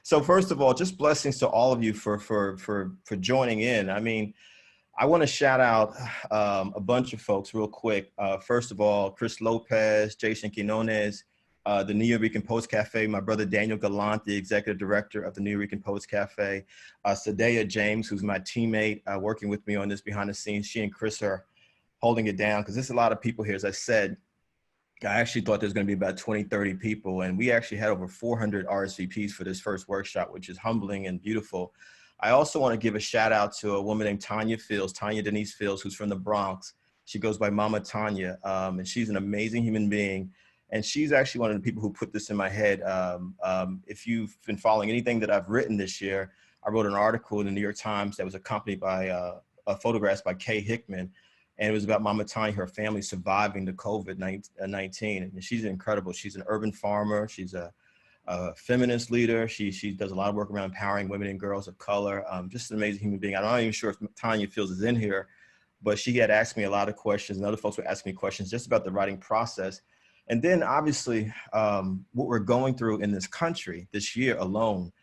So first of all, just blessings to all of you for joining in. I mean, I want to shout out a bunch of folks real quick. First of all, Chris Lopez, Jason Quinones, the Nuyorican Poets Cafe, my brother Daniel Gallant, the executive director of the Nuyorican Poets Cafe, Sadea James, who's my teammate working with me on this behind the scenes. She and Chris are holding it down because there's a lot of people here. As I said, I actually thought there's going to be about 20, 30 people, and we actually had over 400 RSVPs for this first workshop, which is humbling and beautiful. I also want to give a shout out to a woman named Tanya Denise Fields, who's from the Bronx. She goes by Mama Tanya, and she's an amazing human being. And she's actually one of the people who put this in my head. If you've been following anything that I've written this year, I wrote an article in the New York Times that was accompanied by photographs by Kay Hickman. And it was about Mama Tanya, her family surviving the COVID-19. And she's incredible. She's an urban farmer. She's a feminist leader. She does a lot of work around empowering women and girls of color. Just an amazing human being. I'm not even sure if Tanya Fields is in here, but she had asked me a lot of questions, and other folks were asking me questions just about the writing process. And then obviously what we're going through in this country this year alone.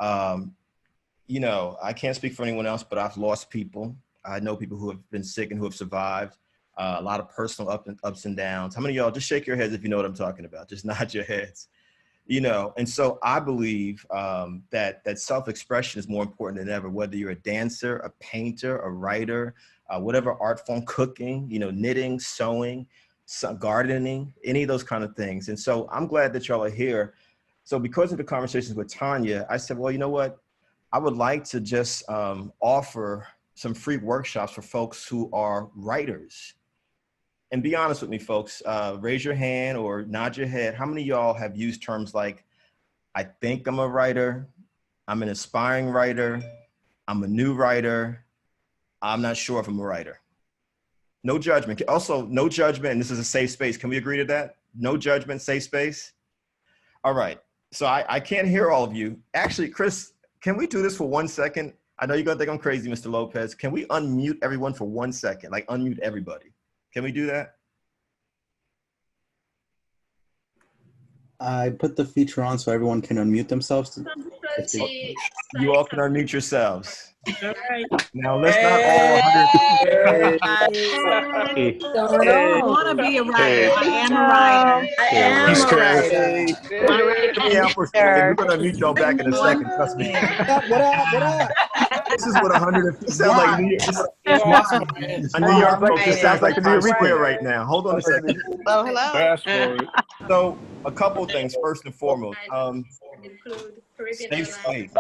You know, I can't speak for anyone else, but I've lost people. I know people who have been sick and who have survived. A lot of personal ups and downs. How many of y'all, just shake your heads if you know what I'm talking about. Just nod your heads. You know, and so I believe that self-expression is more important than ever, whether you're a dancer, a painter, a writer, whatever art form, cooking, you know, knitting, sewing, gardening, any of those kind of things. And so I'm glad that y'all are here. So because of the conversations with Tanya, I said, well, you know what? I would like to just offer some free workshops for folks who are writers. And be honest with me, folks, raise your hand or nod your head. How many of y'all have used terms like, I think I'm a writer, I'm an aspiring writer, I'm a new writer, I'm not sure if I'm a writer? No judgment. Also, no judgment, and this is a safe space. Can we agree to that? No judgment, safe space? All right. So I can't hear all of you. Actually, Chris, can we do this for 1 second? I know you're gonna think I'm crazy, Mr. Lopez. Can we unmute everyone for 1 second? Like unmute everybody. Can we do that? I put the feature on so everyone can unmute themselves. You all can unmute yourselves. All right. Now let's not all 100. I want to be a writer. I am a writer. I am a writer. We're going to unmute y'all back in a second. Trust me. What up? This is what 150 sounds like. A New York folks. It sounds like Times Square right now. Hold on a second. Hello. So a couple of things. First and foremost, safe space,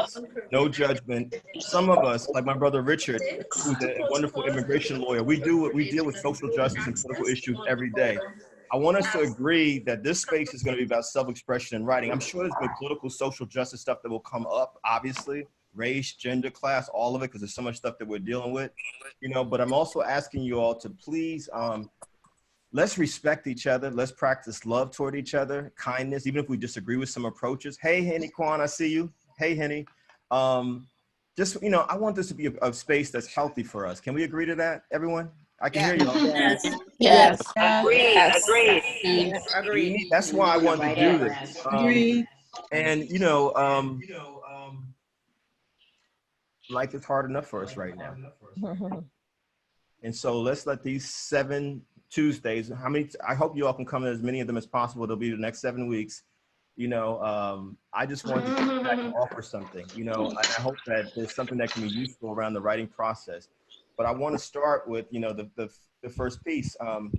no judgment. Some of us, like my brother Richard, who's a wonderful immigration lawyer, we deal with social justice and political issues every day. I want us to agree that this space is going to be about self-expression and writing. I'm sure there's been political, social justice stuff that will come up, obviously, race, gender, class, all of it, because there's so much stuff that we're dealing with, you know, but I'm also asking you all to please, let's respect each other. Let's practice love toward each other, kindness, even if we disagree with some approaches. Hey, Henny Kwan, I see you. Hey, Henny. Just, you know, I want this to be a space that's healthy for us. Can we agree to that, everyone? I can hear you all. Yes. Agreed. That's why I wanted to do this. And, you know, life is hard enough for us right now. And so let's let these 7 Tuesdays, I hope you all can come to as many of them as possible. They'll be the next 7 weeks. You know, I just wanted to come back and offer something, you know, and I hope that there's something that can be useful around the writing process. But I want to start with, you know, the first piece. I'm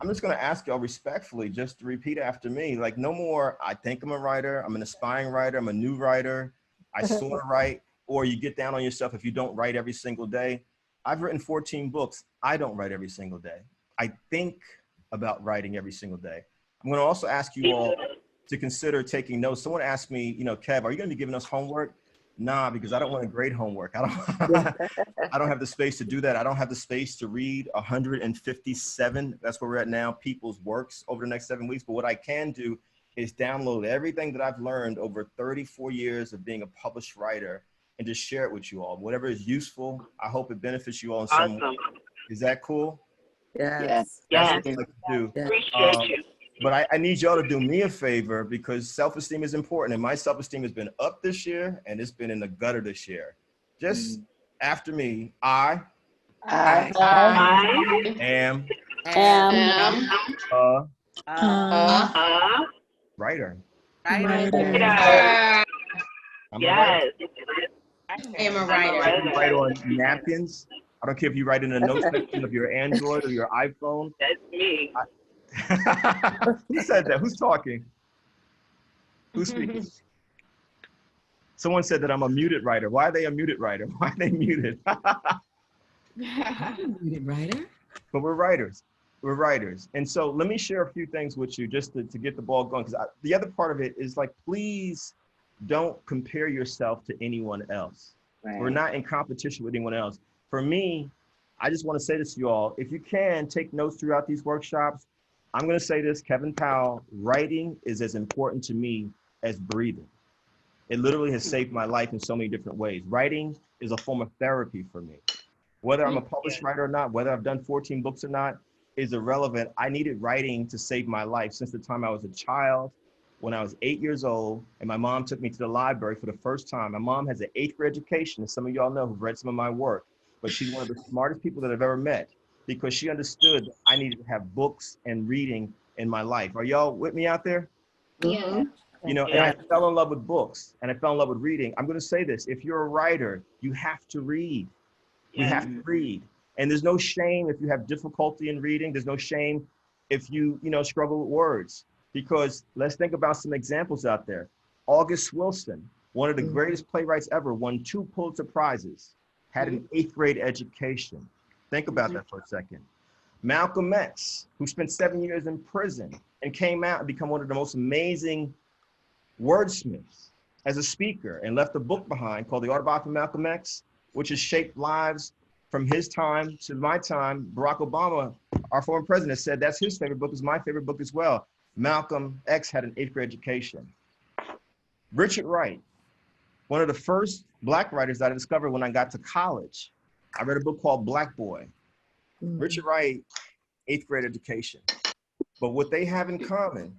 just going to ask y'all respectfully just to repeat after me, like no more, I think I'm a writer, I'm an aspiring writer, I'm a new writer, I sort of write, or you get down on yourself if you don't write every single day. I've written 14 books. I don't write every single day. I think about writing every single day. I'm going to also ask you all to consider taking notes. Someone asked me, you know, Kev, are you going to be giving us homework? Nah, because I don't want to grade homework. I don't have the space to do that. I don't have the space to read 157, that's where we're at now, people's works over the next 7 weeks. But what I can do is download everything that I've learned over 34 years of being a published writer and just share it with you all. Whatever is useful, I hope it benefits you all in some way. Is that cool? Yes. That's what I like to do. Appreciate you. But I need y'all to do me a favor because self-esteem is important. And my self-esteem has been up this year and it's been in the gutter this year. Just after me, I am a writer. I'm a writer. I am a writer. You write on napkins. I don't care if you write in the note section of your Android or your iPhone. That's me. Who said that? Who's talking? Who's speaking? Someone said that I'm a muted writer. Why are they a muted writer? Why are they muted? Muted writer? But we're writers. We're writers. And so let me share a few things with you just to get the ball going. Because the other part of it is like, please don't compare yourself to anyone else. Right. We're not in competition with anyone else. For me, I just want to say this to you all. If you can, take notes throughout these workshops. I'm going to say this, Kevin Powell, writing is as important to me as breathing. It literally has saved my life in so many different ways. Writing is a form of therapy for me. Whether I'm a published writer or not, whether I've done 14 books or not, is irrelevant. I needed writing to save my life since the time I was a child, when I was 8 years old, and my mom took me to the library for the first time. My mom has an 8th grade education, as some of y'all know who've read some of my work, but she's one of the smartest people that I've ever met because she understood I needed to have books and reading in my life. Are y'all with me out there? Yeah. You know, and I fell in love with books and I fell in love with reading. I'm going to say this, if you're a writer, you have to read. You have to read. And there's no shame if you have difficulty in reading. There's no shame if you struggle with words. Because let's think about some examples out there. August Wilson, one of the greatest playwrights ever, won 2 Pulitzer Prizes, had an 8th grade education. Think about that for a second. Malcolm X, who spent 7 years in prison and came out and become one of the most amazing wordsmiths as a speaker and left a book behind called The Autobiography of Malcolm X, which has shaped lives from his time to my time. Barack Obama, our former president, said that's his favorite book, is my favorite book as well. Malcolm X had an 8th grade education. Richard Wright, one of the first Black writers that I discovered when I got to college. I read a book called Black Boy. Richard Wright, 8th grade education. But what they have in common,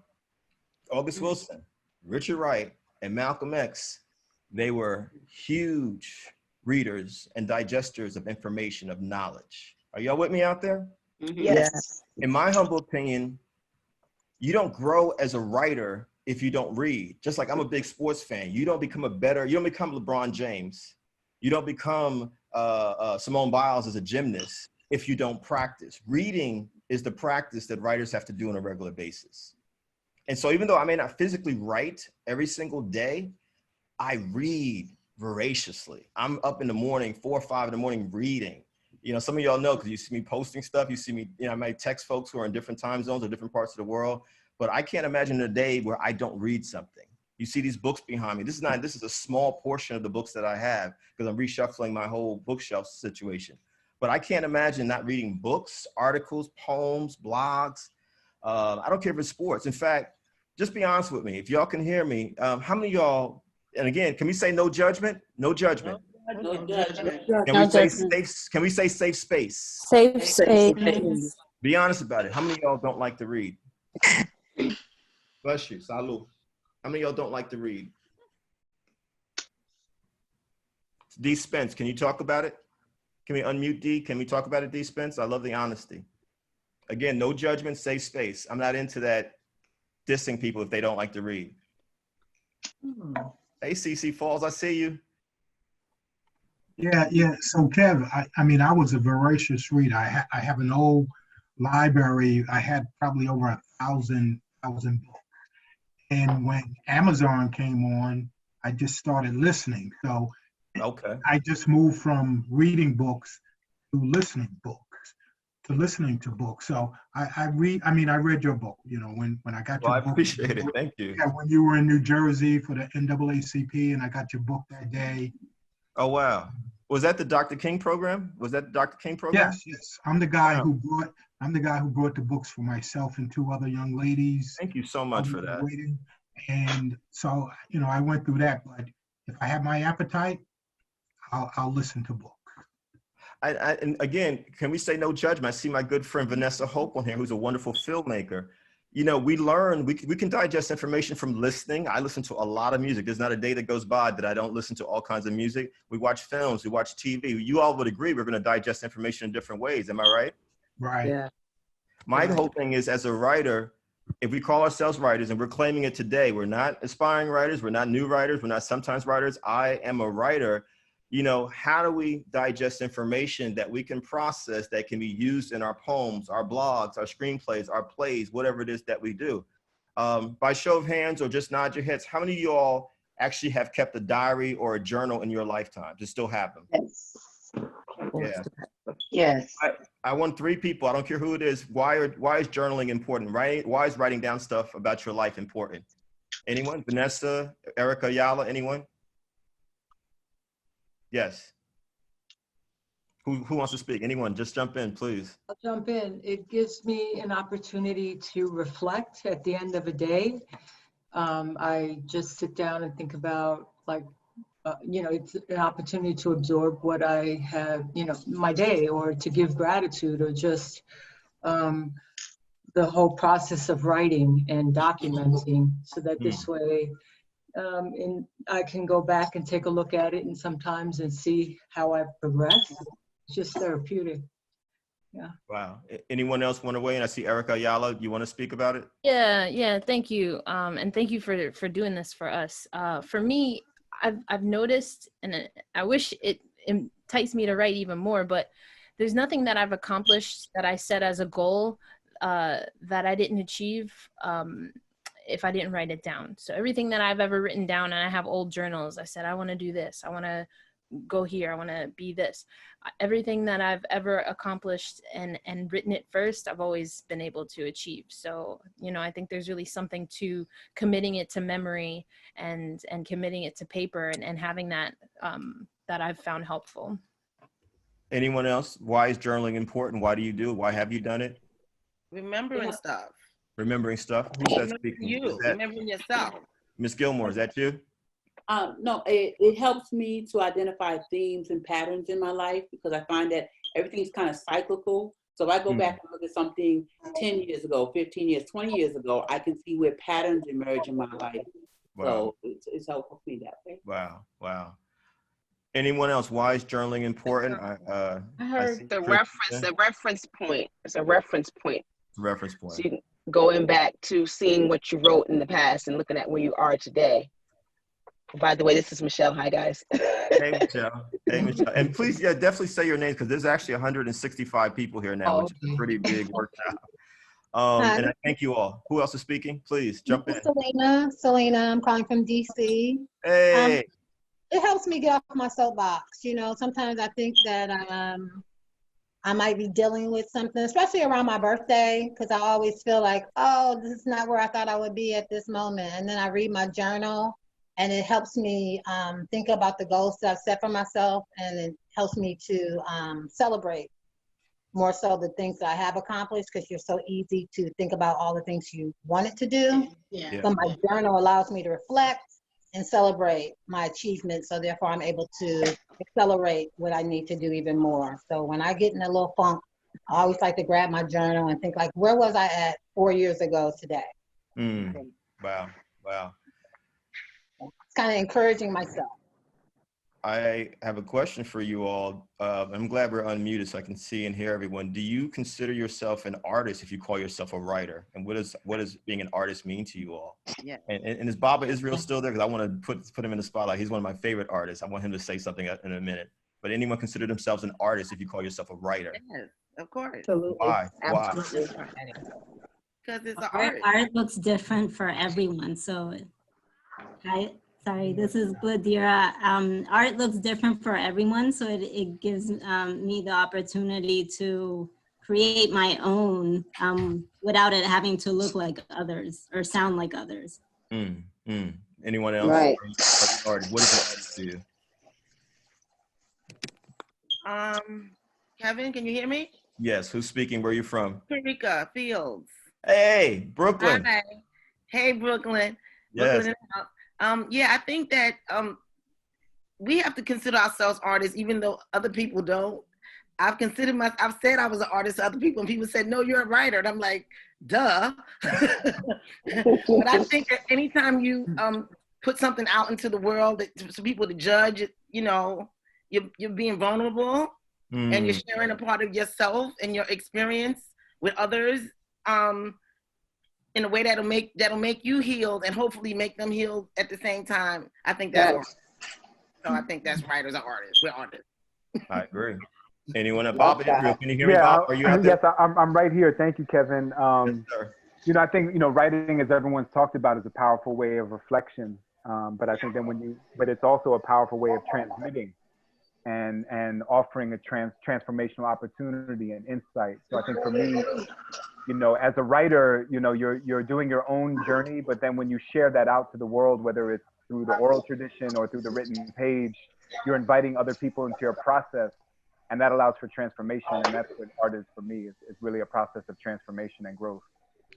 August Wilson, Richard Wright, and Malcolm X, they were huge readers and digesters of information, of knowledge. Are y'all with me out there? Yes. In my humble opinion, you don't grow as a writer if you don't read. Just like I'm a big sports fan. You don't become LeBron James. You don't become Simone Biles as a gymnast if you don't practice. Reading is the practice that writers have to do on a regular basis. And so even though I may not physically write every single day, I read voraciously. I'm up in the morning, 4 or 5 in the morning reading. You know, some of y'all know because you see me posting stuff, you see me, I might text folks who are in different time zones or different parts of the world, but I can't imagine a day where I don't read something. You see these books behind me. This is a small portion of the books that I have because I'm reshuffling my whole bookshelf situation. But I can't imagine not reading books, articles, poems, blogs. I don't care if it's sports. In fact, just be honest with me. If y'all can hear me, how many of y'all, and again, can we say no judgment? No judgment. No judgment. Can we say safe space? Safe space. Be honest about it. How many of y'all don't like to read? Bless you. Salud. How many of y'all don't like to read? D. Spence, can you talk about it? Can we unmute D? Can we talk about it, D. Spence? I love the honesty. Again, no judgment, safe space. I'm not into that dissing people if they don't like to read. Hey, CC Falls, I see you. Yeah. So, Kev, I mean, I was a voracious reader. I have an old library. I had probably over 1,000 books. And when Amazon came on, I just started listening. So I just moved from reading books to listening to books. So I read your book, when I got your book. I appreciate it. Thank you. Yeah, when you were in New Jersey for the NAACP and I got your book that day. Oh, wow. Was that the Dr. King program? Yes. I'm the guy who brought the books for myself and 2 other young ladies. Thank you so much for that. And so, I went through that, but if I have my appetite, I'll listen to books. And again, can we say no judgment? I see my good friend Vanessa Hope on here, who's a wonderful filmmaker. you know, we learn, we can digest information from listening. I listen to a lot of music. There's not a day that goes by that I don't listen to all kinds of music. We watch films, we watch TV. You all would agree we're going to digest information in different ways. Am I right? Right. Yeah. My whole thing is, as a writer, if we call ourselves writers and we're claiming it today, we're not aspiring writers, we're not new writers, we're not sometimes writers. I am a writer. You know, how do we digest information that we can process that can be used in our poems, our blogs, our screenplays, our plays, whatever it is that we do? By show of hands or just nod your heads, how many of you all actually have kept a diary or a journal in your lifetime? To still have them? Yes. Yeah. Yes. I want 3 people. I don't care who it is. Why is journaling important? Right? Why is writing down stuff about your life important? Anyone? Vanessa, Erica, Yala, anyone? Yes. Who wants to speak? Anyone? Just jump in, please. I'll jump in. It gives me an opportunity to reflect at the end of a day. I just sit down and think about, like, you know, it's an opportunity to absorb what I have, you know, my day, or to give gratitude, or just the whole process of writing and documenting, so that this way and I can go back and take a look at it and sometimes and see how I've progressed. It's just therapeutic. Yeah. Wow. Anyone else want to weigh in? I see Erica Ayala. You want to speak about it? Yeah. Thank you. And thank you for doing this for us. For me, I've noticed, and I wish it entices me to write even more, but there's nothing that I've accomplished that I set as a goal that I didn't achieve if I didn't write it down. So everything that I've ever written down, and I have old journals, I said, I want to do this. I want to go here. I want to be this. Everything that I've ever accomplished and written it first, I've always been able to achieve. So, you know, I think there's really something to committing it to memory and committing it to paper and having that, that I've found helpful. Anyone else? Why is journaling important? Why do you do it? Why have you done it? Remembering stuff. Remembering stuff? Who's that speaking? You, remembering yourself. Miss Gilmore, is that you? No, it helps me to identify themes and patterns in my life, because I find that everything's kind of cyclical. So if I go back and look at something 10 years ago, 15 years, 20 years ago, I can see where patterns emerge in my life. Wow. So it's helpful for me that way. Wow. Anyone else? Why is journaling important? I heard the reference point. It's a reference point. Reference point. So you going back to seeing what you wrote in the past and looking at where you are today. By the way, this is Michelle. Hi, guys. Hey, Michelle. And please, definitely say your names, because there's actually 165 people here now, which is a pretty big workout. And I thank you all. Who else is speaking? Please jump in. Selena, I'm calling from DC. Hey. It helps me get off my soapbox. You know, sometimes I think that I might be dealing with something, especially around my birthday, because I always feel like, oh, this is not where I thought I would be at this moment. And then I read my journal, and it helps me think about the goals that I've set for myself, and it helps me to celebrate more so the things that I have accomplished, because you're so easy to think about all the things you wanted to do. Yeah. So my journal allows me to reflect and celebrate my achievements, so therefore I'm able to accelerate what I need to do even more. So when I get in a little funk, I always like to grab my journal and think, like, where was I at 4 years ago today? Wow. It's kind of encouraging myself. I have a question for you all. I'm glad we're unmuted so I can see and hear everyone. Do you consider yourself an artist if you call yourself a writer? And what does being an artist mean to you all? Yeah. And is Baba Israel still there? Because I want to put him in the spotlight. He's one of my favorite artists. I want him to say something in a minute. But anyone consider themselves an artist if you call yourself a writer? Yes, of course. Absolutely. Why? Absolutely. Because it's an art. Art looks different for everyone. So sorry, this is Gladira. Art looks different for everyone, so it gives me the opportunity to create my own without it having to look like others or sound like others. Anyone else? Right. What is it to you? Kevin, can you hear me? Yes. Who's speaking? Where are you from? Tarika Fields. Hey, Brooklyn. Hi. Hey, Brooklyn. Yes. Yeah, I think that we have to consider ourselves artists, even though other people don't. I've said I was an artist to other people, and people said, no, you're a writer. And I'm like, duh. But I think that anytime you put something out into the world for people to judge, you know, you're being vulnerable and you're sharing a part of yourself and your experience with others in a way that'll make you healed and hopefully make them healed at the same time. I think that's art. So I think that's writers are artists. We're artists. I agree. Anyone at Bob Israel? Can you hear me, Bob? Are you out there? Yes, I'm right here. Thank you, Kevin. Yes, sir. You know, I think, you know, writing, as everyone's talked about, is a powerful way of reflection. But I think that but it's also a powerful way of transmitting and offering a transformational opportunity and insight. So I think for me, you know, as a writer, you know, you're doing your own journey, but then when you share that out to the world, whether it's through the oral tradition or through the written page, you're inviting other people into your process, and that allows for transformation. And that's what art is for me. It's really a process of transformation and growth.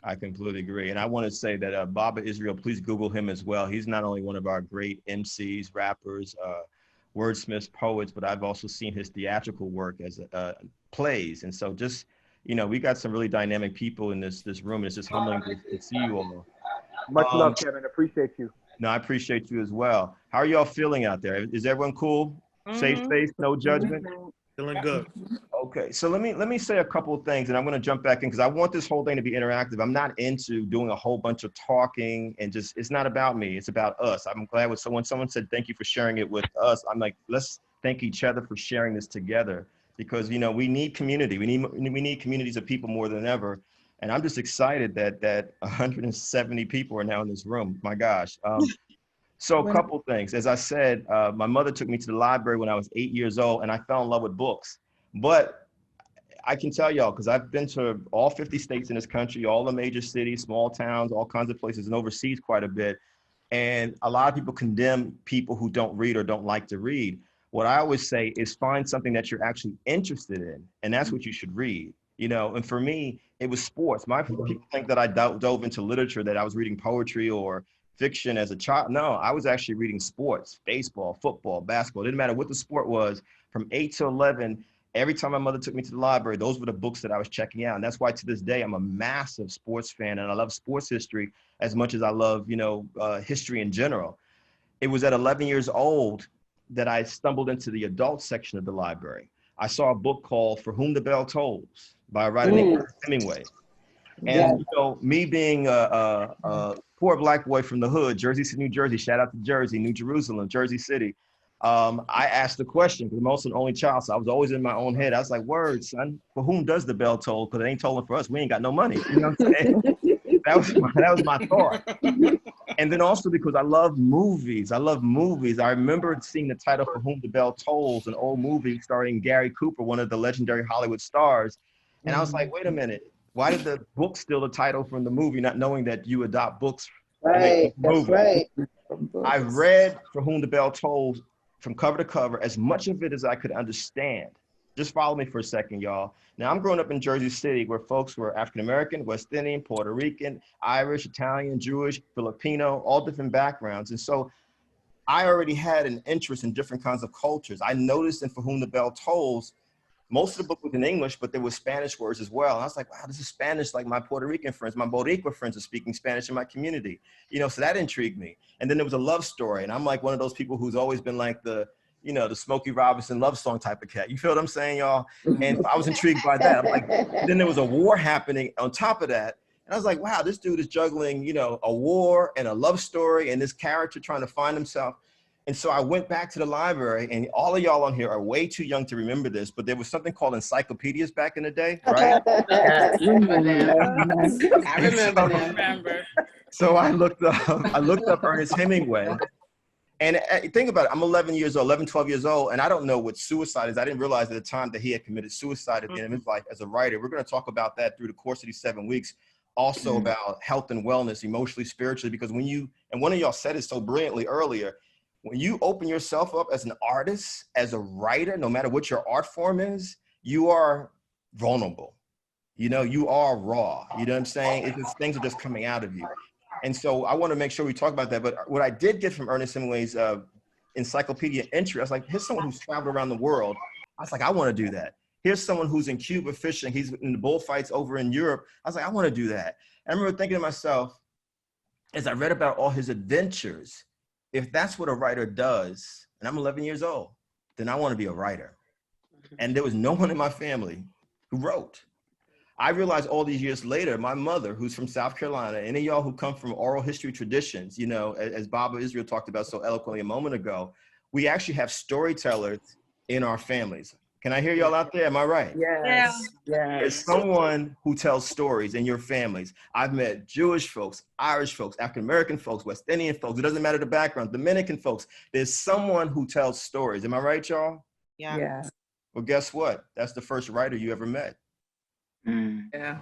I completely agree. And I want to say that Baba Israel, please Google him as well. He's not only one of our great MCs, rappers, wordsmiths, poets, but I've also seen his theatrical work as plays. And so just, you know, we got some really dynamic people in this room. It's just humbling to see you all. Much love, Kevin. Appreciate you. No, I appreciate you as well. How are y'all feeling out there? Is everyone cool? Safe space, no judgment? Feeling good. Okay, so let me say a couple of things, and I'm going to jump back in because I want this whole thing to be interactive. I'm not into doing a whole bunch of talking and just, it's not about me, it's about us. I'm glad when someone said thank you for sharing it with us, I'm like, let's thank each other for sharing this together, because, you know, we need community. We need communities of people more than ever. And I'm just excited that 170 people are now in this room. My gosh. So a couple things. As I said, my mother took me to the library when I was 8 years old, and I fell in love with books. But I can tell y'all, because I've been to all 50 states in this country, all the major cities, small towns, all kinds of places, and overseas quite a bit. And a lot of people condemn people who don't read or don't like to read. What I always say is find something that you're actually interested in, and that's what you should read. You know, and for me, it was sports. People think that I dove into literature, that I was reading poetry or fiction as a child. No, I was actually reading sports, baseball, football, basketball. It didn't matter what the sport was. From 8 to 11, every time my mother took me to the library, those were the books that I was checking out. And that's why to this day, I'm a massive sports fan, and I love sports history as much as I love, you know, history in general. It was at 11 years old that I stumbled into the adult section of the library. I saw a book called For Whom the Bell Tolls by a writer named Hemingway. And, you know, me being a poor Black boy from the hood, Jersey City, New Jersey, shout out to Jersey, New Jerusalem, Jersey City. I asked the question, because I'm also an only child, so I was always in my own head. I was like, word, son, for whom does the bell toll? Because it ain't tolling for us. We ain't got no money. You know what I'm saying? That was my thought. And then also because I love movies. I remember seeing the title For Whom the Bell Tolls, an old movie starring Gary Cooper, one of the legendary Hollywood stars. And I was like, wait a minute. Why did the book steal the title from the movie, not knowing that you adopt books? Right, that's right. I read For Whom the Bell Tolls from cover to cover, as much of it as I could understand. Just follow me for a second, y'all. Now, I'm growing up in Jersey City, where folks were African-American, West Indian, Puerto Rican, Irish, Italian, Jewish, Filipino, all different backgrounds. And so I already had an interest in different kinds of cultures. I noticed in For Whom the Bell Tolls, most of the book was in English, but there were Spanish words as well. And I was like, wow, this is Spanish, like my Puerto Rican friends, my Boricua friends are speaking Spanish in my community. You know, so that intrigued me. And then there was a love story. And I'm like one of those people who's always been like the, you know, the Smokey Robinson love song type of cat. You feel what I'm saying, y'all? And I was intrigued by that. I'm like, then there was a war happening on top of that. And I was like, wow, this dude is juggling, you know, a war and a love story and this character trying to find himself. And so I went back to the library, and all of y'all on here are way too young to remember this, but there was something called encyclopedias back in the day, right? I remember. So I looked up Ernest Hemingway. And think about it, I'm 11, 12 years old, and I don't know what suicide is. I didn't realize at the time that he had committed suicide at the end of his life as a writer. We're going to talk about that through the course of these 7 weeks, also about health and wellness, emotionally, spiritually, because when you, and one of y'all said it so brilliantly earlier, when you open yourself up as an artist, as a writer, no matter what your art form is, you are vulnerable. You know, you are raw. You know what I'm saying? It's just, things are just coming out of you. And so I want to make sure we talk about that. But what I did get from Ernest Hemingway's encyclopedia entry, I was like, here's someone who's traveled around the world. I was like, I want to do that. Here's someone who's in Cuba fishing. He's in the bullfights over in Europe. I was like, I want to do that. I remember thinking to myself, as I read about all his adventures, if that's what a writer does, and I'm 11 years old, then I want to be a writer. And there was no one in my family who wrote. I realized all these years later, my mother, who's from South Carolina, any of y'all who come from oral history traditions, you know, as Baba Israel talked about so eloquently a moment ago, we actually have storytellers in our families. Can I hear y'all out there? Am I right? Yes. There's someone who tells stories in your families. I've met Jewish folks, Irish folks, African-American folks, West Indian folks. It doesn't matter the background, Dominican folks. There's someone who tells stories. Am I right, y'all? Yeah. Well, guess what? That's the first writer you ever met. Yeah.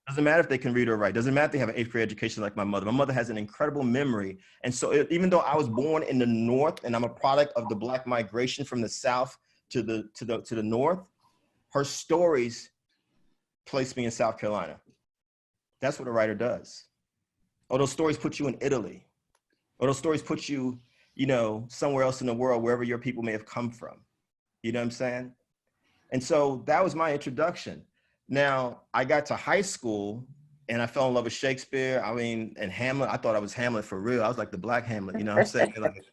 Doesn't matter if they can read or write. Doesn't matter if they have an 8th grade education like my mother. My mother has an incredible memory. And so even though I was born in the North and I'm a product of the Black migration from the South to the North, her stories placed me in South Carolina. That's what a writer does. Or those stories put you in Italy. Or those stories put you, you know, somewhere else in the world, wherever your people may have come from. You know what I'm saying? And so that was my introduction. Now, I got to high school and I fell in love with Shakespeare. I mean, and Hamlet, I thought I was Hamlet for real. I was like the Black Hamlet, you know what I'm saying? Like,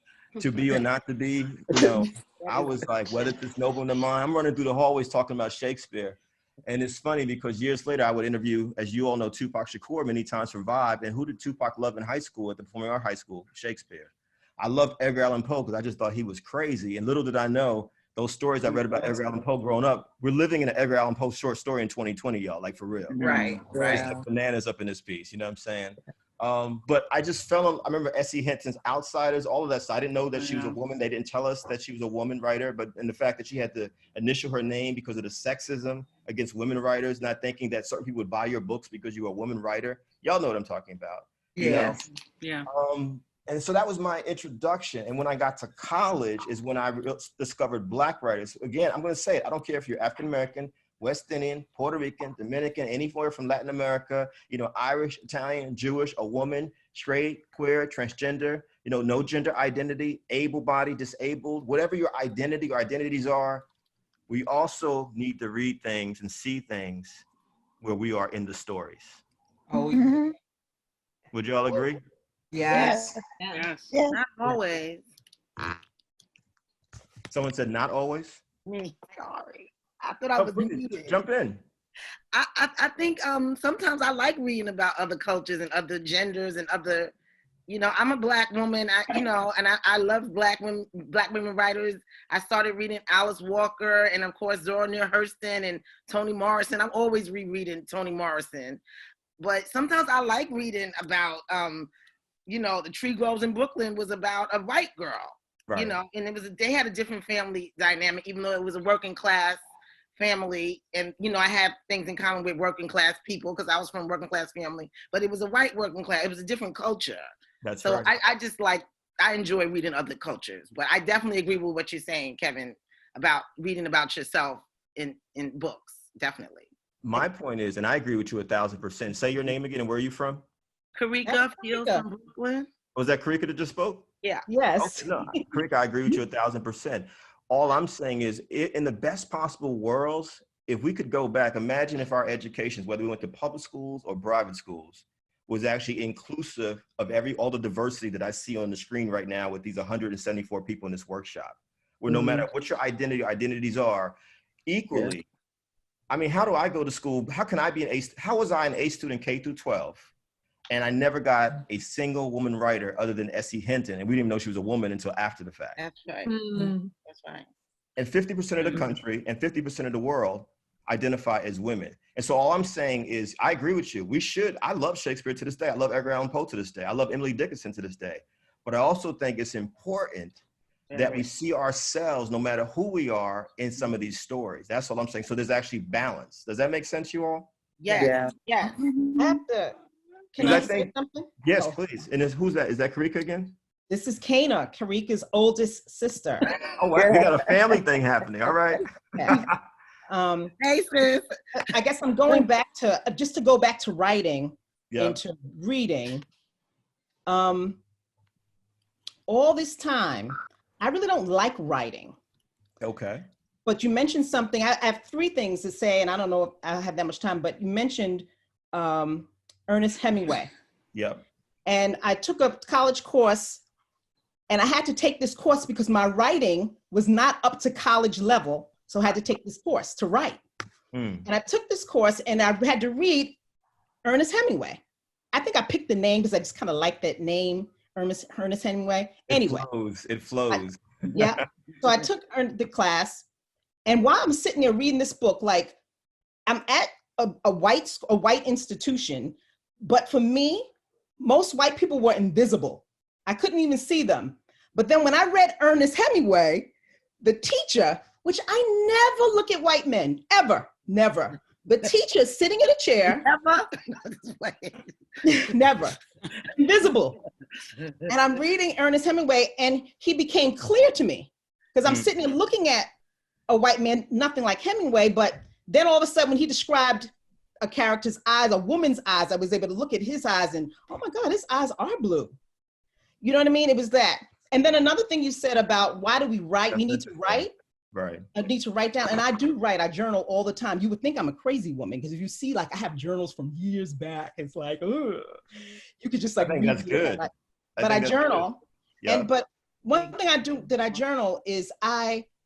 to be or not to be, you know, I was like, whether it's noble in the mind, I'm running through the hallways talking about Shakespeare. And it's funny because years later, I would interview, as you all know, Tupac Shakur many times for Vibe. And who did Tupac love in high school at the Performing Arts High School? Shakespeare. I loved Edgar Allan Poe because I just thought he was crazy. And little did I know, those stories I read about Edgar Allan Poe growing up, we're living in an Edgar Allan Poe short story in 2020, y'all, like for real. Right. It's like bananas up in this piece, you know what I'm saying? But I just fell in, I remember S.E. Hinton's Outsiders, all of that. So I didn't know that she was a woman. They didn't tell us that she was a woman writer, but in the fact that she had to initial her name because of the sexism against women writers, not thinking that certain people would buy your books because you were a woman writer. Y'all know what I'm talking about. Yes. You know? And so that was my introduction. And when I got to college is when I discovered Black writers. Again, I'm going to say it. I don't care if you're African-American, West Indian, Puerto Rican, Dominican, anywhere from Latin America, you know, Irish, Italian, Jewish, a woman, straight, queer, transgender, you know, no gender identity, able-bodied, disabled, whatever your identity or identities are, we also need to read things and see things where we are in the stories. Oh, yeah. Would you all agree? Yes. Yes. Not always. Someone said not always? Sorry. I thought I was muted. Jump in. I think sometimes I like reading about other cultures and other genders and other, you know, I'm a Black woman, and I love Black women writers. I started reading Alice Walker and of course Zora Neale Hurston and Toni Morrison. I'm always rereading Toni Morrison. But sometimes I like reading about, you know, The Tree Grows in Brooklyn was about a white girl, you know, and they had a different family dynamic, even though it was a working class family. And, you know, I have things in common with working class people because I was from a working class family, but it was a white working class. It was a different culture. That's so right. I just like, I enjoy reading other cultures, but I definitely agree with what you're saying, Kevin, about reading about yourself in books, definitely. My point is, and I agree with you 1,000%. Say your name again and where are you from? Karika Fields from Brooklyn. Was that Karika that just spoke? Yeah. Yes. Okay, no, Karika, I agree with you 1,000%. All I'm saying is, in the best possible worlds, if we could go back, imagine if our educations, whether we went to public schools or private schools, was actually inclusive of all the diversity that I see on the screen right now with these 174 people in this workshop, where no matter what your identities are, equally. I mean, how do I go to school? How can I be how was I an A student K through 12? And I never got a single woman writer other than S.E. Hinton. And we didn't even know she was a woman until after the fact. That's right. That's right. And 50% of the country and 50% of the world identify as women. And so all I'm saying is, I agree with you. I love Shakespeare to this day. I love Edgar Allan Poe to this day. I love Emily Dickinson to this day. But I also think it's important that we see ourselves, no matter who we are, in some of these stories. That's all I'm saying. So there's actually balance. Does that make sense, you all? Yeah. Can I say something? Yes, please. And who's that? Is that Karika again? This is Kana, Karika's oldest sister. Oh, wow. We got a family thing happening. All right. Hey, sis. I guess I'm going back to, just to go back to writing and to reading. All this time, I really don't like writing. Okay. But you mentioned something. I have three things to say, and I don't know if I have that much time, but you mentioned Ernest Hemingway. Yep. And I took a college course, and I had to take this course because my writing was not up to college level. So I had to take this course to write. And I took this course, and I had to read Ernest Hemingway. I think I picked the name because I just kind of like that name, Ernest Hemingway. Anyway. It flows. Yeah. So I took the class, and while I'm sitting there reading this book, like I'm at a white institution, but for me, most white people were invisible. I couldn't even see them. But then when I read Ernest Hemingway, the teacher, which I never look at white men, ever, never. The teacher sitting in a chair. Never. Invisible. And I'm reading Ernest Hemingway, and he became clear to me because I'm sitting there looking at a white man, nothing like Hemingway, but then all of a sudden when he described a character's eyes, a woman's eyes, I was able to look at his eyes and, oh my God, his eyes are blue. You know what I mean? It was that. And then another thing you said about why do we write? We need to write. Right. I need to write down, and I do write. I journal all the time. You would think I'm a crazy woman because if you see, like, I have journals from years back. It's like, ugh. You could just like. I think that's good. But I journal, Yep. and but one thing I do that I journal is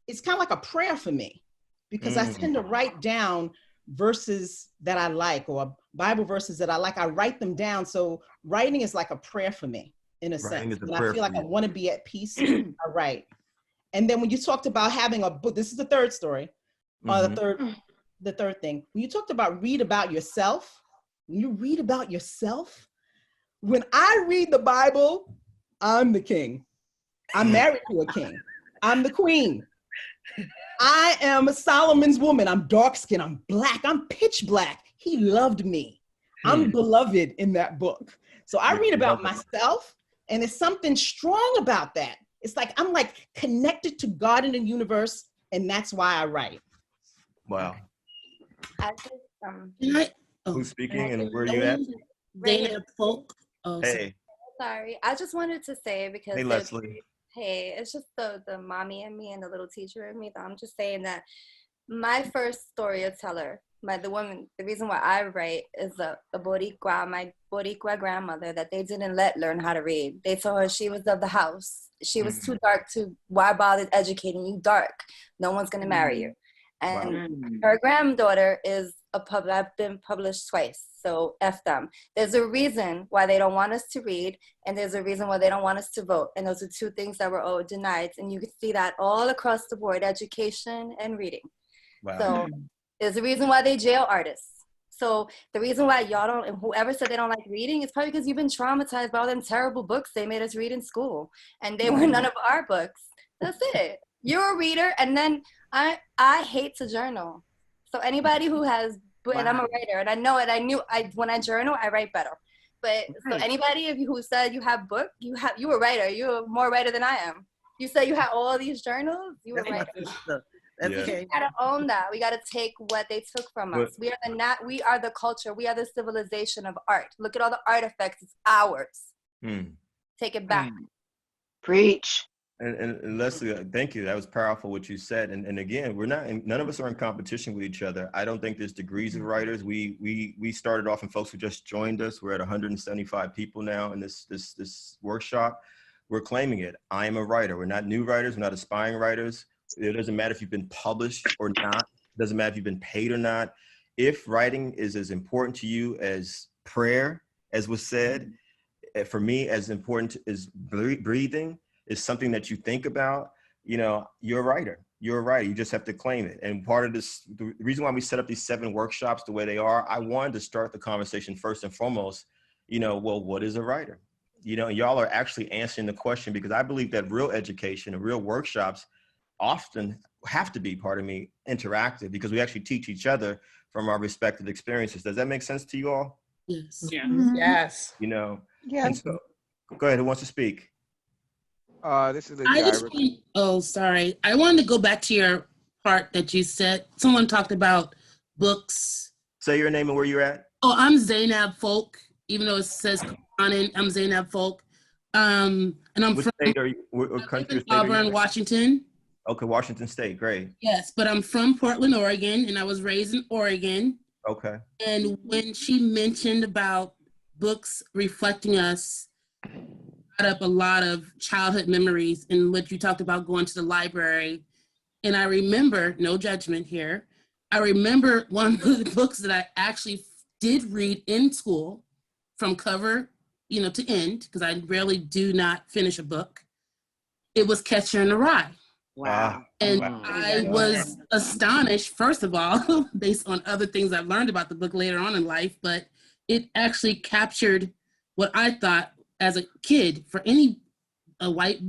it's kind of like a prayer for me, because I tend to write down verses that I like or Bible verses that I like. I write them down. So writing is like a prayer for me in a sense. When I feel like I want to be at peace, I write. And then when you talked about having a book, this is the third story, the third thing. When you talked about read about yourself, when you read about yourself, when I read the Bible, I'm the king. I'm married to a king. I'm the queen. I am Solomon's woman. I'm dark skinned. I'm black. I'm pitch black. He loved me. I'm beloved in that book. So I read about myself, and there's something strong about that. It's like I'm like connected to God in the universe, and that's why I write. Wow. I just, Who's speaking and where are you at? Zainab Folk. Hey. Sorry, I just wanted to say because Hey, Leslie. Hey, it's just the mommy in me and the little teacher in me that I'm just saying that my first storyteller, the reason why I write is my Boricua grandmother that they didn't let learn how to read. They told her she was of the house. She was too dark why bother educating you dark? No one's gonna marry you. And her granddaughter is I've been published twice, so F them. There's a reason why they don't want us to read, and there's a reason why they don't want us to vote. And those are two things that were all denied. And you can see that all across the board, education and reading. Wow. So there's a reason why they jail artists. So the reason why y'all don't, and whoever said they don't like reading, is probably because you've been traumatized by all them terrible books they made us read in school. And they were none of our books. That's it. You're a reader, and then I hate to journal. So anybody who has, and I'm a writer, and I know it. When I journal, I write better. But so anybody who said you have book, you a writer. You're more writer than I am. You said you had all these journals. You were writer. We gotta own that. We gotta take what they took from us. We are the culture. We are the civilization of art. Look at all the artifacts. It's ours. Take it back. Preach. And Leslie, thank you. That was powerful what you said. And again, none of us are in competition with each other. I don't think there's degrees of writers. We started off, and folks who just joined us, we're at 175 people now in this workshop. We're claiming it. I am a writer. We're not new writers. We're not aspiring writers. It doesn't matter if you've been published or not. It doesn't matter if you've been paid or not. If writing is as important to you as prayer, as was said, for me, as important as breathing, is something that you think about, you're a writer. You're a writer. You just have to claim it. And part of this, the reason why we set up these 7 workshops the way they are, I wanted to start the conversation first and foremost, well, what is a writer? Y'all are actually answering the question, because I believe that real education and real workshops often have to be, interactive, because we actually teach each other from our respective experiences. Does that make sense to you all? Yes. Yeah. Yes. And so, go ahead. Who wants to speak? This is sorry. I wanted to go back to your part that you said. Someone talked about books. Say your name and where you're at. Oh, I'm Zainab Folk, even though it says Koran, I'm Zainab Folk. And I'm Which from state are you, what country or state Auburn, are you in? Washington. Okay, Washington State, great. Yes, but I'm from Portland, Oregon, and I was raised in Oregon. Okay. And when she mentioned about books reflecting us, brought up a lot of childhood memories in which you talked about going to the library. And I remember, no judgment here, I remember one of the books that I actually did read in school from cover, to end, because I rarely do not finish a book. It was Catcher in the Rye. Wow. And I was astonished, first of all, based on other things I've learned about the book later on in life, but it actually captured what I thought as a kid, for a white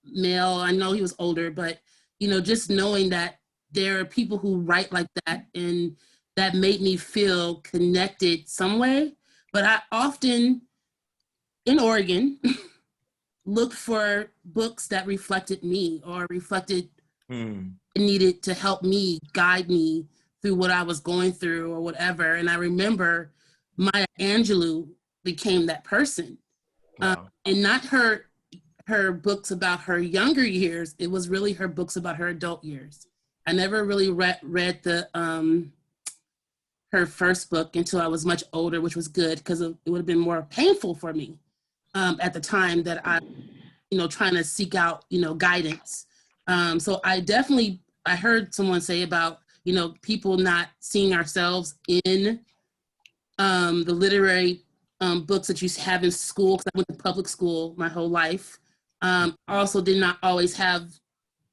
male, I know he was older, but, just knowing that there are people who write like that, and that made me feel connected some way. But I often, in Oregon, looked for books that reflected me or reflected needed to help me, guide me through what I was going through or whatever. And I remember Maya Angelou became that person. Wow. And not her books about her younger years, it was really her books about her adult years. I never really read the her first book until I was much older, which was good because it would have been more painful for me at the time that I, trying to seek out, guidance. So I heard someone say about, people not seeing ourselves in the literary books that you have in school, because I went to public school my whole life. Also did not always have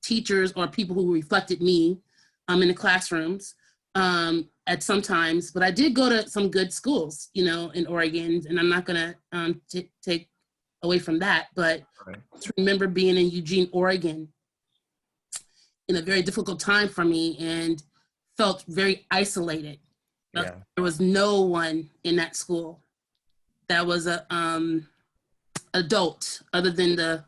teachers or people who reflected me in the classrooms at some times, but I did go to some good schools, in Oregon, and I'm not gonna take away from that, but to remember being in Eugene, Oregon in a very difficult time for me and felt very isolated. Yeah. There was no one in that school that was a adult other than the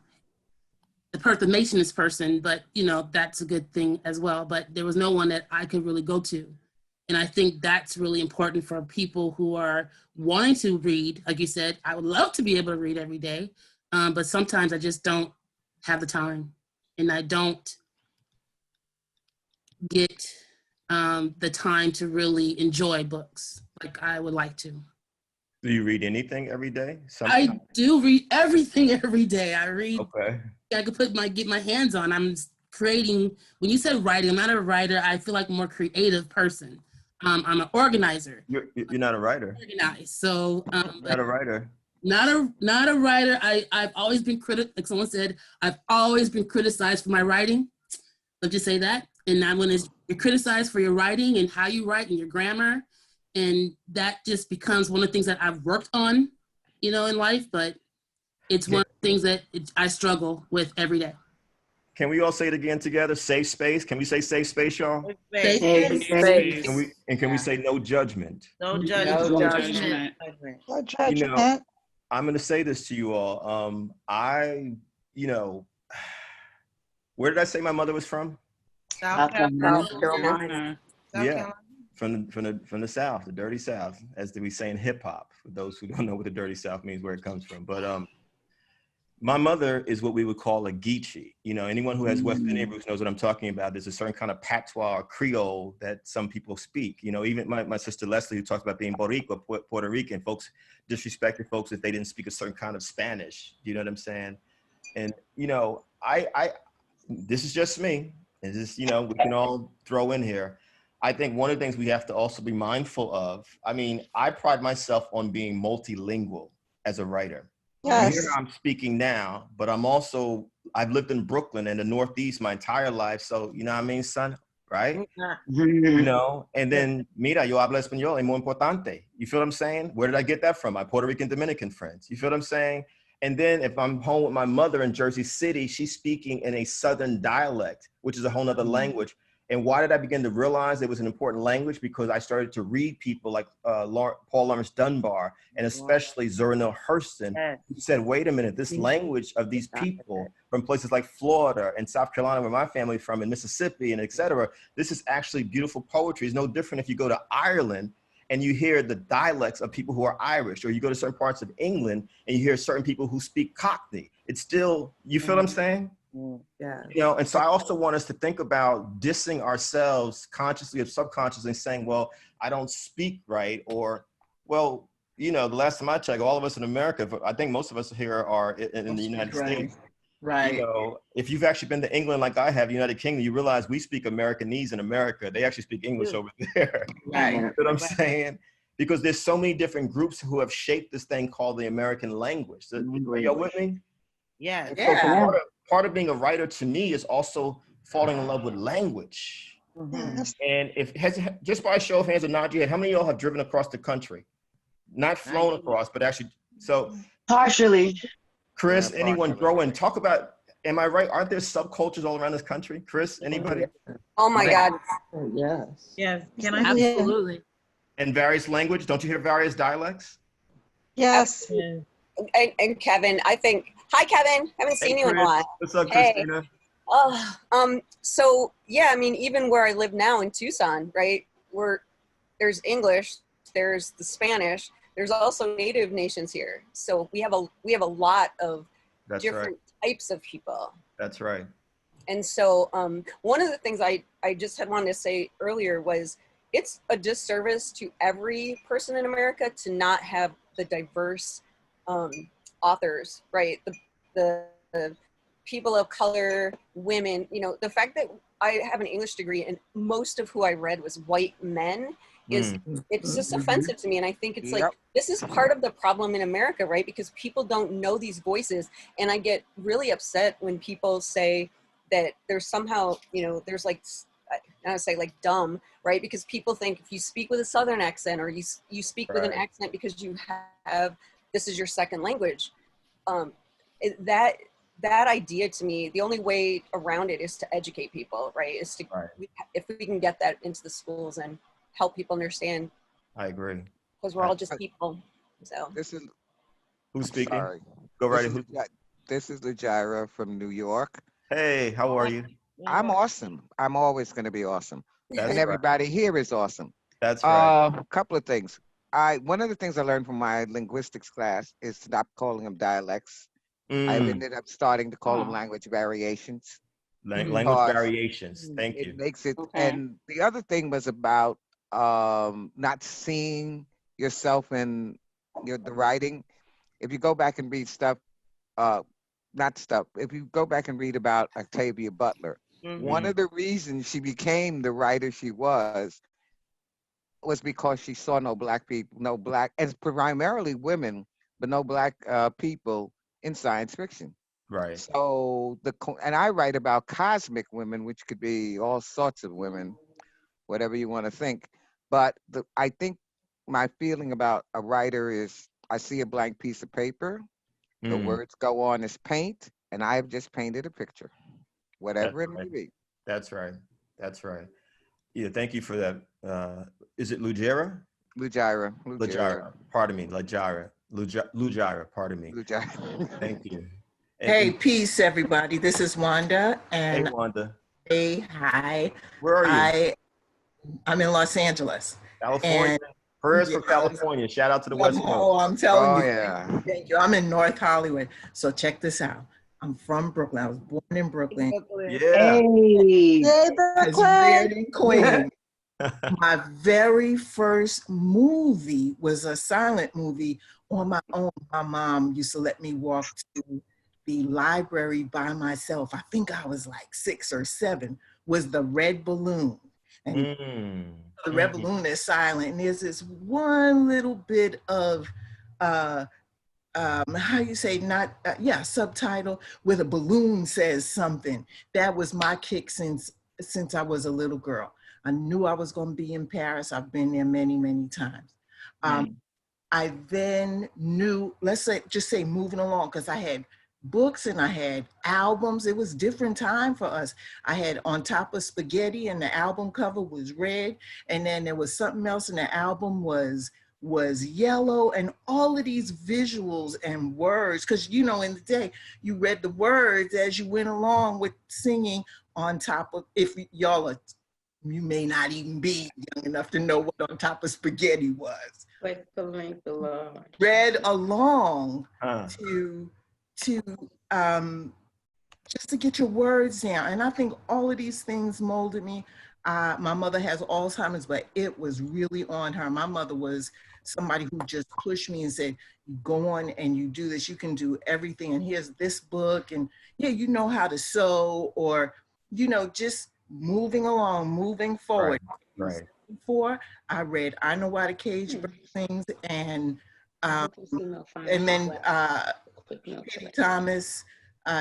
maintenance person, but that's a good thing as well. But there was no one that I could really go to. And I think that's really important for people who are wanting to read. Like you said, I would love to be able to read every day, but sometimes I just don't have the time, and I don't get the time to really enjoy books like I would like to. Do you read anything every day? I do read everything every day. I read. Okay. I could get my hands on. I'm creating. When you said writing, I'm not a writer. I feel like a more creative person. I'm an organizer. You're not a writer. Organized. So not a writer. Not a writer. I've always been like someone said, I've always been criticized for my writing. Let's just say that. And now when you're criticized for your writing and how you write and your grammar, and that just becomes one of the things that I've worked on, in life. But it's one of the things that I struggle with every day. Can we all say it again together? Safe space. Can we say safe space, y'all? Safe space. Can we say no judgment? No judgment. No judgment. No judgment. I'm going to say this to you all. Where did I say my mother was from? South Carolina. Yeah, from the South, the dirty South, as we say in hip hop. For those who don't know what the dirty South means, where it comes from, but my mother is what we would call a Geechee. Anyone who has West Indian roots knows what I'm talking about. There's a certain kind of patois or Creole that some people speak. Even my sister Leslie, who talks about being Boricua, Puerto Rican, folks disrespected folks if they didn't speak a certain kind of Spanish. You know what I'm saying? And this is just me. It's just, we can all throw in here. I think one of the things we have to also be mindful of, I pride myself on being multilingual as a writer. Yes. Here I'm speaking now, but I've lived in Brooklyn and the Northeast my entire life. So, you know what I mean, son? Right? And then, mira, yo hablo español, es muy importante. You feel what I'm saying? Where did I get that from? My Puerto Rican Dominican friends. You feel what I'm saying? And then if I'm home with my mother in Jersey City, she's speaking in a Southern dialect, which is a whole nother language. And why did I begin to realize it was an important language? Because I started to read people like Paul Lawrence Dunbar, and especially Zora Neale Hurston, who said, wait a minute, this language of these people from places like Florida and South Carolina, where my family's from, and Mississippi, and et cetera, this is actually beautiful poetry. It's no different if you go to Ireland and you hear the dialects of people who are Irish, or you go to certain parts of England and you hear certain people who speak Cockney. It's still, you feel what I'm saying? Yeah. You know, and so I also want us to think about dissing ourselves consciously or subconsciously, saying, well, I don't speak right, or, well, you know, the last time I checked, all of us in America, I think most of us here are in the United States. Right. You know, if you've actually been to England like I have, United Kingdom, you realize we speak Americanese in America. They actually speak English over there. Right. You know what I'm saying? Because there's so many different groups who have shaped this thing called the American language. Are y'all with me? Yeah. So part of being a writer to me is also falling in love with language. And just by a show of hands or nod your head, how many of y'all have driven across the country? Not flown across, but actually, so. Partially. Chris, Yeah, anyone partially. grow in? Talk about, am I right? Aren't there subcultures all around this country? Chris, anybody? Oh my God. Yes. Yes. Can I? Absolutely. And various language? Don't you hear various dialects? Yes. And Kevin, I think, hi Kevin, haven't seen you in a while. What's up, Hey. Christina? So yeah, I mean, even where I live now in Tucson, right, there's English, there's the Spanish, there's also native nations here. So we have a lot of different types of people. That's right. And so one of the things I just had wanted to say earlier was it's a disservice to every person in America to not have the diverse authors, right? The people of color, women, you know, the fact that I have an English degree and most of who I read was white men is, it's just offensive to me. And I think it's like, this is part of the problem in America, right? Because people don't know these voices. And I get really upset when people say that there's somehow, you know, there's like, I would say like dumb, right? Because people think if you speak with a Southern accent or you speak with an accent because you have, this is your second language. That idea to me, the only way around it is to educate people, right? Is to, if we can get that into the schools and help people understand. I agree. Because we're all just people, so. This is, who's speaking? Sorry. Go right ahead. This is Lajira from New York. Hey, how are you? I'm awesome. I'm always going to be awesome. That's and everybody here is awesome. That's right. A couple of things. One of the things I learned from my linguistics class is to stop calling them dialects. I've ended up starting to call them language variations. Language variations. Thank you. It makes it. And the other thing was about not seeing yourself in the writing. If you go back and read stuff, if you go back and read about Octavia Butler, one of the reasons she became the writer she was because she saw no black people, and primarily women, but no black people in science fiction. Right. So and I write about cosmic women, which could be all sorts of women, whatever you want to think. But I think my feeling about a writer is I see a blank piece of paper, the words go on as paint, and I've just painted a picture, whatever it may be. That's right. That's right. Yeah, thank you for that. Is it Lujira? Lujira. Pardon me, Lujira. Lujira, pardon me. Thank you. Hey, peace, everybody. This is Wanda. And hey, Wanda. Hey, hi. Where are you? I'm in Los Angeles. California. Prayers for California. Shout out to the West Coast. Oh, I'm telling you. Yeah. Thank you. I'm in North Hollywood. So check this out. I'm from Brooklyn. I was born in Brooklyn. Yeah. Hey, Reared in Queens. My very first movie was a silent movie on my own. My mom used to let me walk to the library by myself. I think I was like 6 or 7, was The Red Balloon. And the Red Balloon is silent. And there's this one little bit of, how you say, subtitle where the balloon says something. That was my kick since I was a little girl. I knew I was going to be in Paris. I've been there many, many times. I then knew, just say moving along, because I had books and I had albums. It was different time for us. I had On Top of Spaghetti, and the album cover was red. And then there was something else, and the album was yellow, and all of these visuals and words, because in the day you read the words as you went along with singing on top of, if y'all you may not even be young enough to know what On Top of Spaghetti was. Like the length of love. Read along just to get your words down. And I think all of these things molded me. My mother has Alzheimer's, but it was really on her. My mother was somebody who just pushed me and said, you go on and you do this, you can do everything. And here's this book, and yeah, you know how to sew, or, you know, just moving along, moving forward. Right. Before I read I Know Why the Cage Bird Sings, and then Katie Thomas,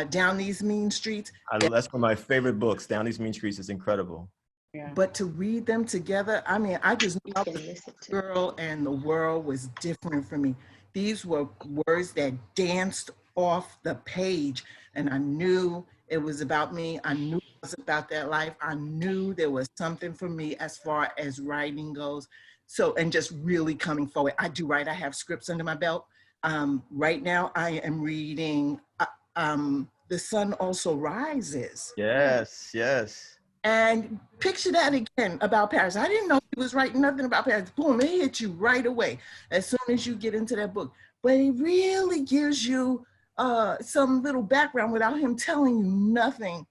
Down These Mean Streets. That's one of my favorite books. Down These Mean Streets is incredible. Yeah. But to read them together, I mean, I just knew the girl and the world was different for me. These were words that danced off the page, and I knew it was about me. I knew it was about that life. I knew there was something for me as far as writing goes. So, and just really coming forward. I do write. I have scripts under my belt. Right now, I am reading The Sun Also Rises. Yes, yes. And picture that again about Paris. I didn't know he was writing nothing about Paris. Boom, it hit you right away as soon as you get into that book. But it really gives you some little background without him telling you nothing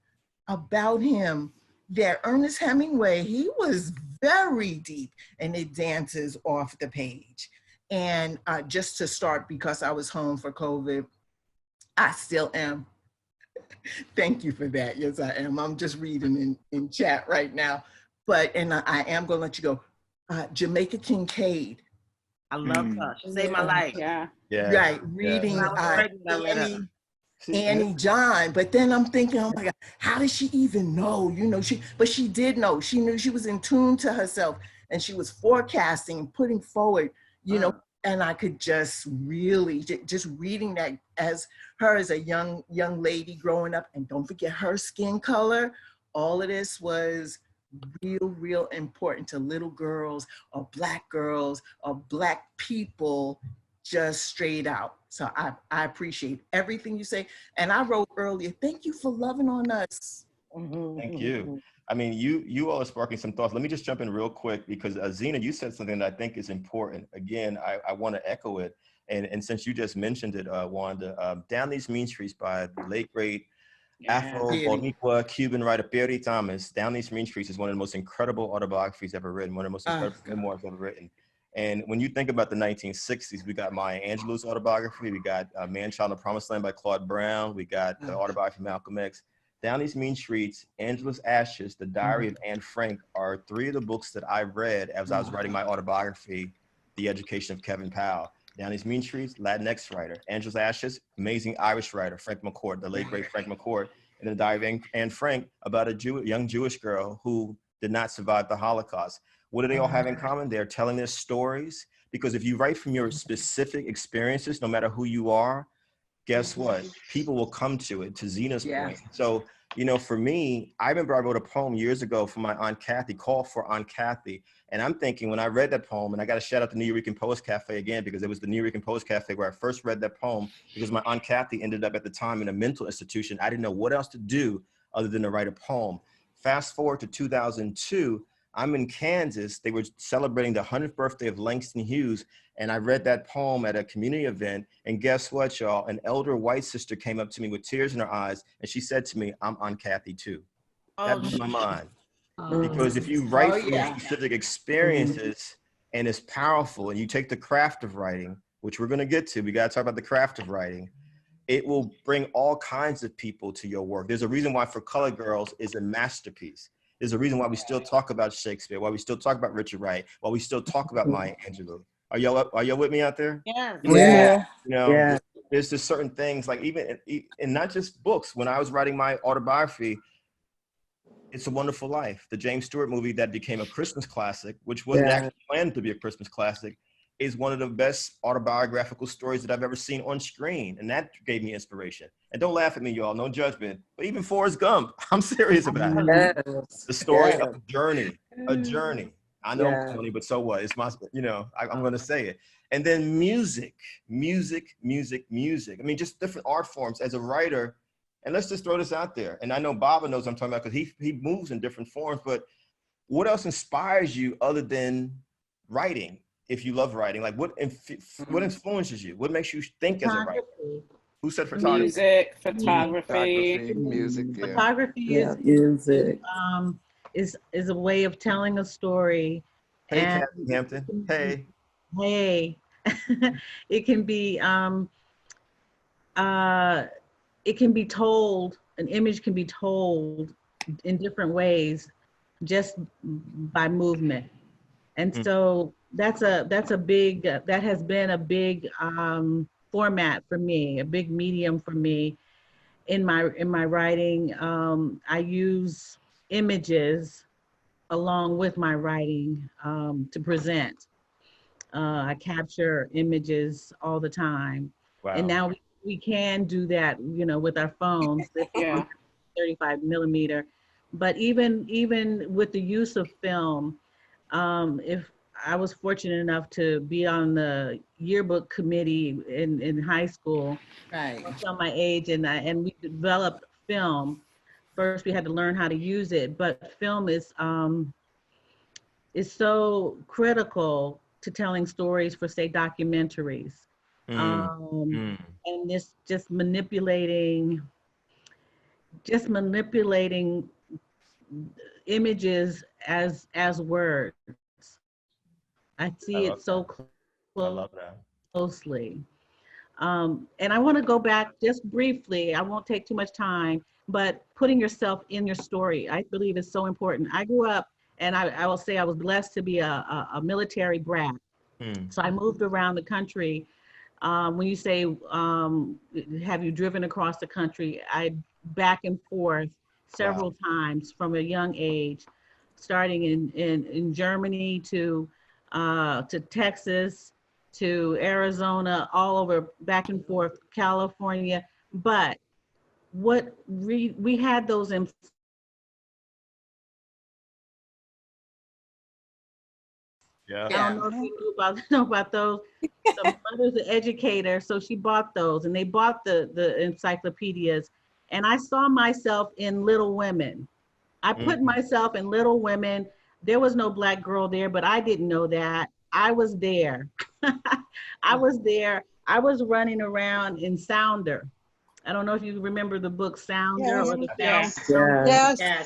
about him. That Ernest Hemingway, he was very deep, and it dances off the page. And just to start, because I was home for COVID, I still am. Thank you for that. Yes, I am. I'm just reading in chat right now. But, and I am going to let you go. Jamaica Kincaid. I love her. She saved my life. Yeah. Right. Reading Annie John. But then I'm thinking, oh my God, how did she even know? You know, but she did know. She knew, she was in tune to herself, and she was forecasting and putting forward, you know, and I could just really, just reading that as her as a young lady growing up, and don't forget her skin color, all of this was real important to little girls or Black girls or Black people, just straight out. So I appreciate everything you say. And I wrote earlier, thank you for loving on us. Thank you. I mean, you all are sparking some thoughts. Let me just jump in real quick, because Zena, you said something that I think is important. Again, I want to echo it. And since you just mentioned it, Wanda, Down These Mean Streets by the late, great Afro-Boricua Cuban writer Perry Thomas. Down These Mean Streets is one of the most incredible autobiographies ever written, one of the most incredible memoirs ever written. And when you think about the 1960s, we got Maya Angelou's autobiography, we got Man, Child, and the Promised Land by Claude Brown, we got the autobiography of Malcolm X. Down These Mean Streets, Angela's Ashes, The Diary of Anne Frank are three of the books that I read as I was writing my autobiography, The Education of Kevin Powell. Down These Mean Streets, Latinx writer. Angela's Ashes, amazing Irish writer, Frank McCourt, the late, great Frank McCourt. And The Diary of Anne Frank, about a young Jewish girl who did not survive the Holocaust. What do they all have in common? They're telling their stories, because if you write from your specific experiences, no matter who you are, guess what? People will come to it, to Zena's point. So, you know, for me, I remember I wrote a poem years ago for my Aunt Kathy, called for Aunt Kathy. And I'm thinking, when I read that poem, and I got to shout out the Nuyorican Poets Cafe again, because it was the Nuyorican Poets Cafe where I first read that poem, because my Aunt Kathy ended up at the time in a mental institution. I didn't know what else to do other than to write a poem. Fast forward to 2002, I'm in Kansas. They were celebrating the 100th birthday of Langston Hughes. And I read that poem at a community event. And guess what, y'all? An elder white sister came up to me with tears in her eyes. And she said to me, I'm Aunt Kathy too. That blew my mind. Because if you write from your specific experiences, and it's powerful, and you take the craft of writing, which we're going to get to, we got to talk about the craft of writing, it will bring all kinds of people to your work. There's a reason why For Colored Girls is a masterpiece. There's a reason why we still talk about Shakespeare, why we still talk about Richard Wright, why we still talk about Maya Angelou. Are y'all with me out there? Yeah. You know, there's just certain things, like even, and not just books. When I was writing my autobiography, It's a Wonderful Life, the James Stewart movie that became a Christmas classic, which wasn't actually planned to be a Christmas classic, is one of the best autobiographical stories that I've ever seen on screen. And that gave me inspiration. And don't laugh at me, y'all, no judgment. But even Forrest Gump, I'm serious about it. The story of a journey. I know I'm corny, but so what? It's my, you know, I'm gonna say it. And then music. I mean, just different art forms as a writer. And let's just throw this out there. And I know Baba knows what I'm talking about, because he moves in different forms, but what else inspires you other than writing? If you love writing, like what influences you? What makes you think as a writer? Who said photography? Music, photography. Music, yeah. Photography Yeah, is music. is a way of telling a story. Hey, And Kathy Hampton. Hey. hey, it can be it can be told, an image can be told in different ways just by movement. And so that's a big, that has been a big format for me, a big medium for me in my writing. I use images along with my writing to present. I capture images all the time. Wow. And now we can do that, you know, with our phones. This is 35 millimeter. But even with the use of film, if I was fortunate enough to be on the yearbook committee in high school, right? On my age, and we developed film. First, we had to learn how to use it, but film is so critical to telling stories for, say, documentaries. And this just manipulating images as words. I see it so closely. And I want to go back just briefly. I won't take too much time, but putting yourself in your story, I believe is so important. I grew up, and I will say I was blessed to be a military brat. So I moved around the country. When you say, have you driven across the country? I back and forth several times from a young age, starting in Germany to Texas, to Arizona, all over, back and forth, California. But what we had those in I don't know if you know about those. So my mother's an educator, so she bought those, and they bought the encyclopedias. And I saw myself in Little Women. I put myself in Little Women. There was no Black girl there, but I didn't know that. I was there. I was there. I was running around in Sounder. I don't know if you remember the book Sounder or the film. Yes.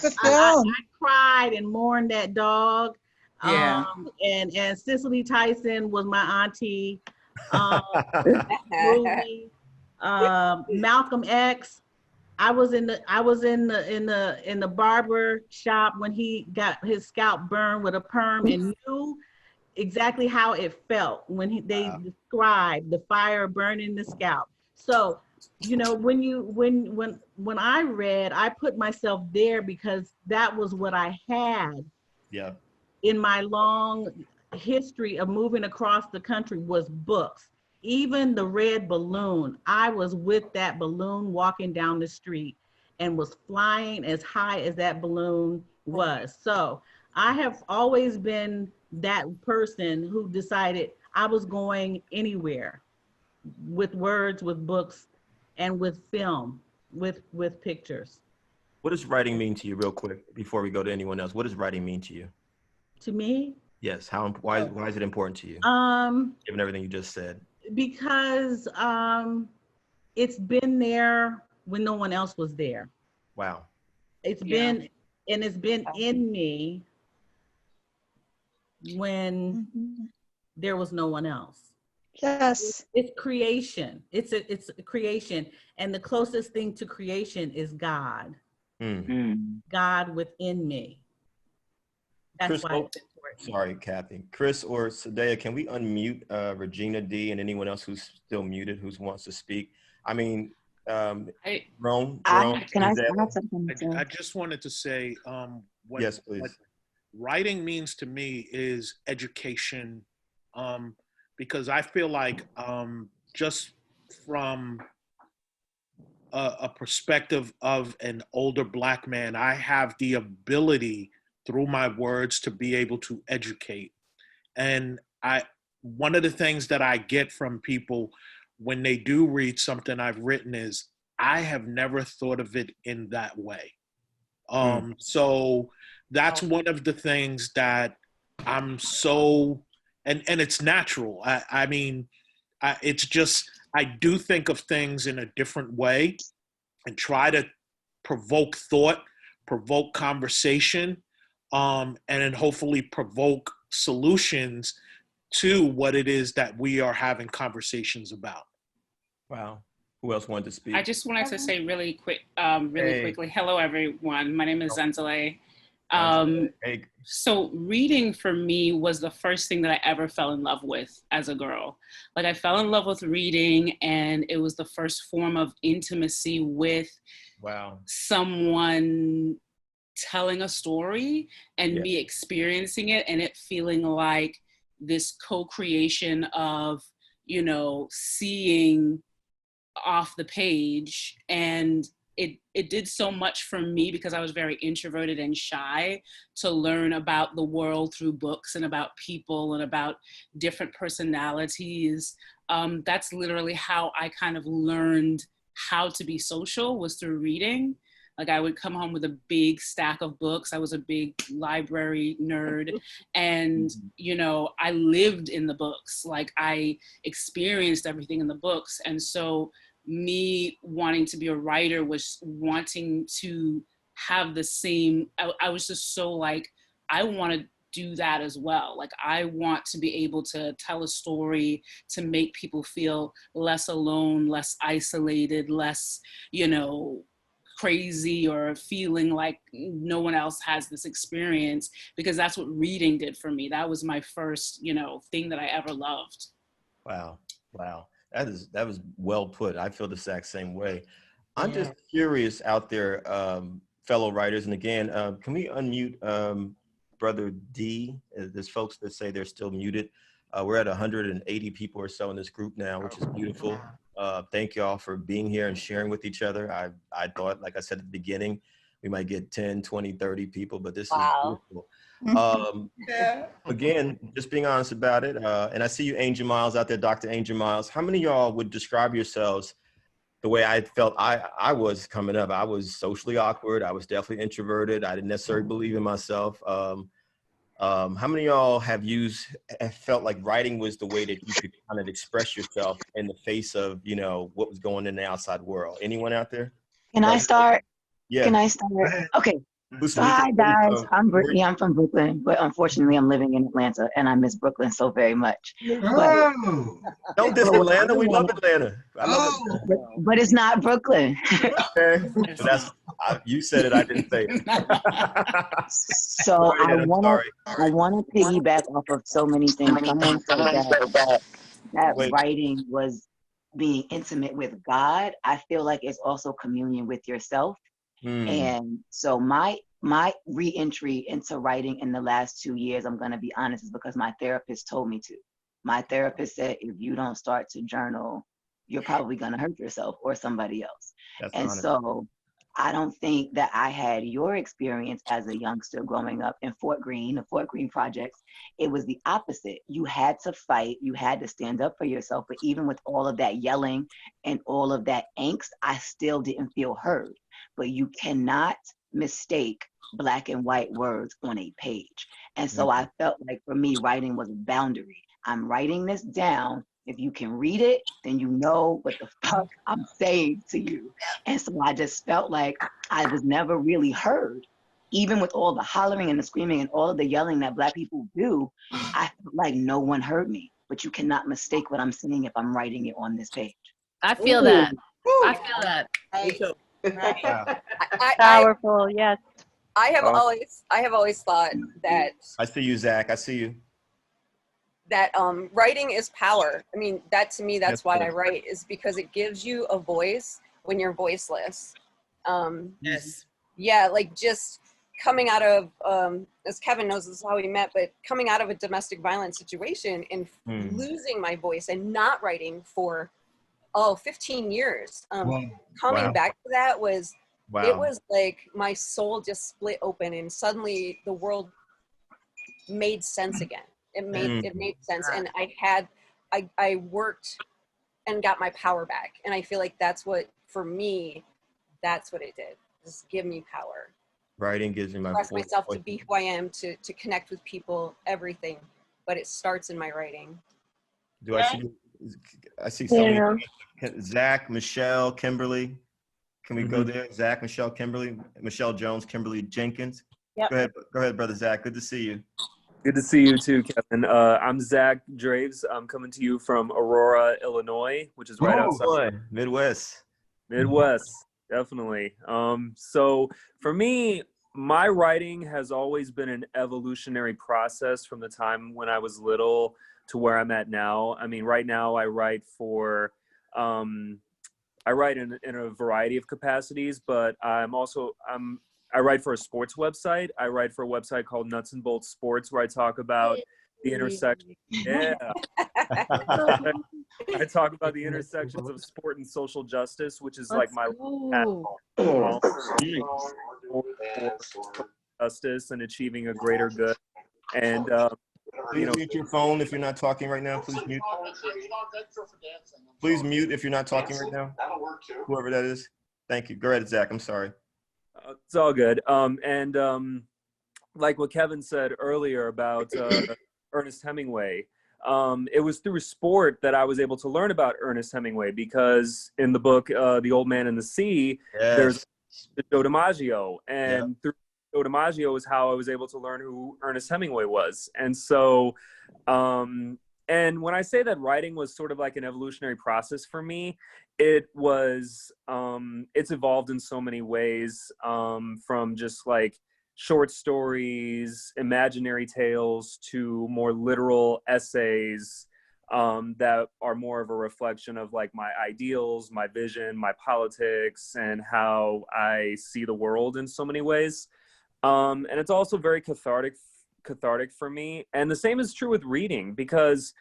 The film. I cried and mourned that dog. Yeah. And Cicely Tyson was my auntie. Movie. Malcolm X. I was in the barber shop when he got his scalp burned with a perm and knew exactly how it felt when they described the fire burning the scalp. So, you know, when I read, I put myself there because that was what I had. Yeah. In my long history of moving across the country was books. Even the red balloon, I was with that balloon walking down the street and was flying as high as that balloon was. So I have always been that person who decided I was going anywhere with words, with books, and with film, with pictures. What does writing mean to you, real quick, before we go to anyone else? What does writing mean to you? To me? Yes. Why is it important to you? Given everything you just said. Because it's been there when no one else was there. Wow. It's been in me when there was no one else. Yes. It's creation. It's a creation. And the closest thing to creation is God. God within me. That's Chris, why it's important. Sorry, Kathy. Chris or Sadea, can we unmute Regina D and anyone else who's still muted who wants to speak? I mean, Jerome, I just wanted to say, yes, please. What writing means to me is education, because I feel like just from a perspective of an older Black man, I have the ability through my words to be able to educate. And one of the things that I get from people when they do read something I've written is, I have never thought of it in that way. So that's one of the things that I'm so, and it's natural. I mean, it's just, I do think of things in a different way and try to provoke thought, provoke conversation, and then hopefully provoke solutions to what it is that we are having conversations about. Wow. Who else wanted to speak? I just wanted to say really quickly, hello everyone. My name is Zenzele. So reading for me was the first thing that I ever fell in love with as a girl. Like I fell in love with reading, and it was the first form of intimacy with someone telling a story and me experiencing it, and it feeling like this co-creation of, you know, seeing off the page. And it did so much for me because I was very introverted and shy to learn about the world through books and about people and about different personalities. That's literally how I kind of learned how to be social, was through reading. Like I would come home with a big stack of books. I was a big library nerd, and, you know, I lived in the books. Like I experienced everything in the books. And so me wanting to be a writer was wanting to have the same, I was just so like, I want to do that as well. Like I want to be able to tell a story to make people feel less alone, less isolated, less, you know, crazy or feeling like no one else has this experience, because that's what reading did for me. That was my first, you know, thing that I ever loved. Wow. Wow. That was well put. I feel the exact same way. I'm just curious out there, fellow writers. And again, can we unmute Brother D? There's folks that say they're still muted. We're at 180 people or so in this group now, which is beautiful. Thank y'all for being here and sharing with each other. I thought, like I said at the beginning, we might get 10, 20, 30 people, but this is beautiful. Again, just being honest about it. And I see you, Angel Miles, out there, Dr. Angel Miles. How many of y'all would describe yourselves the way I felt I was coming up? I was socially awkward. I was definitely introverted. I didn't necessarily believe in myself. How many of y'all have felt like writing was the way that you could kind of express yourself in the face of, you know, what was going in the outside world? Anyone out there? Can I start? Yeah. Can I start? Okay. So hi guys, I'm Brittany. I'm from Brooklyn, but unfortunately I'm living in Atlanta, and I miss Brooklyn so very much. But, don't diss Atlanta. We love Atlanta. I love it. But it's not Brooklyn. Okay. So you said it. I didn't say it. So I want to piggyback off of so many things. Someone said that writing was being intimate with God. I feel like it's also communion with yourself. And so my re-entry into writing in the last 2 years, I'm going to be honest, is because my therapist told me to. My therapist said, if you don't start to journal, you're probably going to hurt yourself or somebody else. So I don't think that I had your experience as a youngster growing up in Fort Greene, the Fort Greene projects. It was the opposite. You had to fight, you had to stand up for yourself. But even with all of that yelling and all of that angst, I still didn't feel heard. But you cannot mistake black and white words on a page. And so I felt like for me, writing was a boundary. I'm writing this down. If you can read it, then you know what the fuck I'm saying to you. And so I just felt like I was never really heard. Even with all the hollering and the screaming and all of the yelling that Black people do, I felt like no one heard me. But you cannot mistake what I'm saying if I'm writing it on this page. I feel that. I feel that. Powerful, yes. I have always thought that I see you, Zach. I see you. That writing is power. I mean, that to me, that's why I write, is because it gives you a voice when you're voiceless. Yes. Yeah, like just coming out of, as Kevin knows, this is how we met, but coming out of a domestic violence situation and losing my voice and not writing for 15 years. Coming back to that was, it was like my soul just split open and suddenly the world made sense again. It made sense. And I worked and got my power back. And I feel like that's what, for me, that's what it did. Just give me power. Writing gives me my Express myself to be who I am, to connect with people, everything. But it starts in my writing. Do I see you? I see so many. Zach, Michelle, Kimberly. Can we go there? Zach, Michelle, Kimberly, Michelle Jones, Kimberly Jenkins. Yep. Go ahead, brother Zach. Good to see you. Good to see you too, Kevin. I'm Zach Draves. I'm coming to you from Aurora, Illinois, which is right outside. Midwest. Definitely. So for me, my writing has always been an evolutionary process from the time when I was little to where I'm at now. I mean, right now I write for, I write in a variety of capacities, but I write for a sports website. I write for a website called Nuts and Bolts Sports, where I talk about the intersection. Yeah. I talk about the intersections of sport and social justice, which is like my justice and achieving a greater good. And please mute your phone if you're not talking right now. Please mute. Please mute if you're not talking right now. Whoever that is. Thank you. Go ahead, Zach. I'm sorry. It's all good. Like what Kevin said earlier about Ernest Hemingway, it was through sport that I was able to learn about Ernest Hemingway, because in the book, The Old Man and the Sea, there's Joe DiMaggio, and through Joe DiMaggio is how I was able to learn who Ernest Hemingway was. And so, and when I say that writing was sort of like an evolutionary process for me, it was, it's evolved in so many ways, from just like short stories, imaginary tales, to more literal essays that are more of a reflection of like my ideals, my vision, my politics, and how I see the world in so many ways. And it's also very cathartic for me. And the same is true with reading, because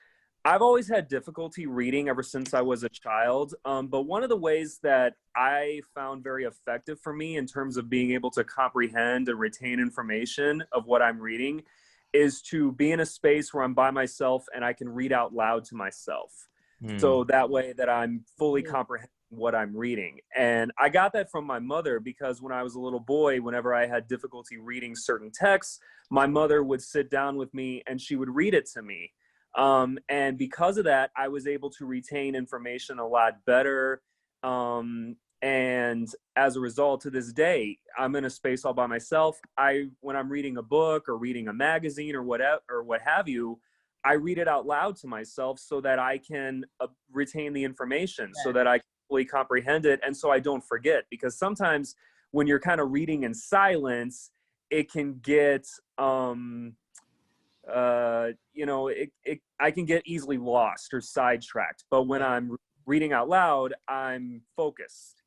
I've always had difficulty reading ever since I was a child. But one of the ways that I found very effective for me in terms of being able to comprehend and retain information of what I'm reading is to be in a space where I'm by myself and I can read out loud to myself. So that way that I'm fully comprehending what I'm reading. And I got that from my mother, because when I was a little boy, whenever I had difficulty reading certain texts, my mother would sit down with me and she would read it to me. And because of that, I was able to retain information a lot better. And as a result, to this day, I'm in a space all by myself. When I'm reading a book or reading a magazine or what have you, I read it out loud to myself so that I can retain the information, so that I can fully comprehend it, and so I don't forget. Because sometimes when you're kind of reading in silence, it can get I can get easily lost or sidetracked. But when I'm reading out loud, I'm focused.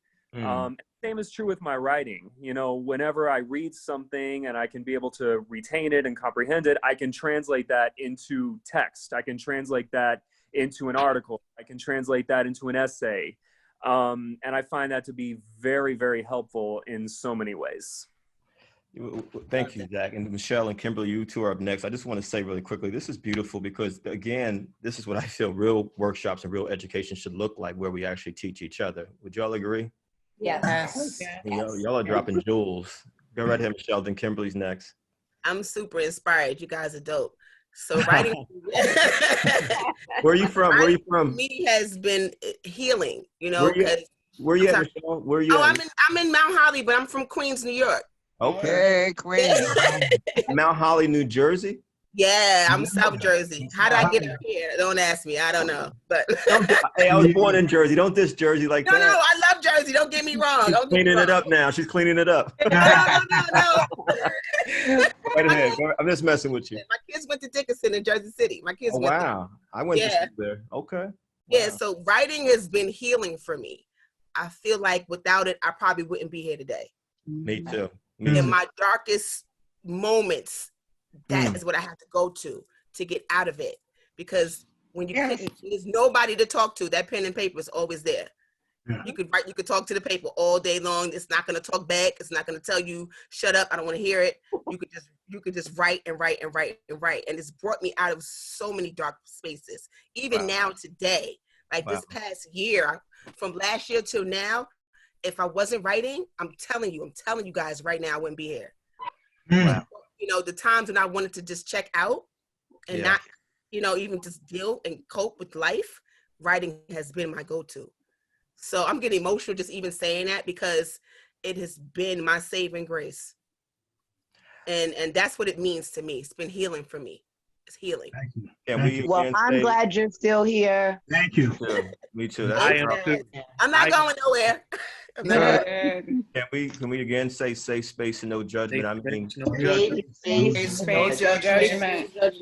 Same is true with my writing. Whenever I read something and I can be able to retain it and comprehend it, I can translate that into text. I can translate that into an article. I can translate that into an essay. And I find that to be very, very helpful in so many ways. Thank you, Zach. And Michelle and Kimberly, you two are up next. I just want to say really quickly, this is beautiful, because again, this is what I feel real workshops and real education should look like, where we actually teach each other. Would y'all agree? Yes. Y'all are dropping jewels. Go right ahead, Michelle, then Kimberly's next. I'm super inspired. You guys are dope. So writing. Where are you from? Where are you from? For me has been healing, Where are you at, Michelle? Where are you at? I'm in Mount Holly, but I'm from Queens, New York. Okay. Hey, Queens. Mount Holly, New Jersey? Yeah, I'm South Jersey. How did I get up here? Don't ask me. I don't know. But hey, I was born in Jersey. Don't diss Jersey like that. No, I love Jersey. Don't get me wrong. She's cleaning it up now. She's cleaning it up. No. Right ahead. I'm just messing with you. My kids went to Dickinson in Jersey City. My kids went wow. I went to school there. Okay. Yeah, so writing has been healing for me. I feel like without it, I probably wouldn't be here today. Me too. In my darkest moments, that is what I have to go to get out of it. Because when there's nobody to talk to, that pen and paper is always there. You could write, you could talk to the paper all day long. It's not going to talk back. It's not going to tell you, shut up, I don't want to hear it. You could just write and write and write and write. And it's brought me out of so many dark spaces. Even now today, like this past year, from last year till now, if I wasn't writing, I'm telling you guys right now, I wouldn't be here. The times when I wanted to just check out and not, even just deal and cope with life, writing has been my go-to. So I'm getting emotional just even saying that, because it has been my saving grace. And that's what it means to me. It's been healing for me. It's healing. Thank you. Can we Well, again I'm say, glad you're still here. Thank you. me too. That's I a am powerful- too. I'm not going nowhere. I'm not going. Can we again say safe space and no judgment? I mean,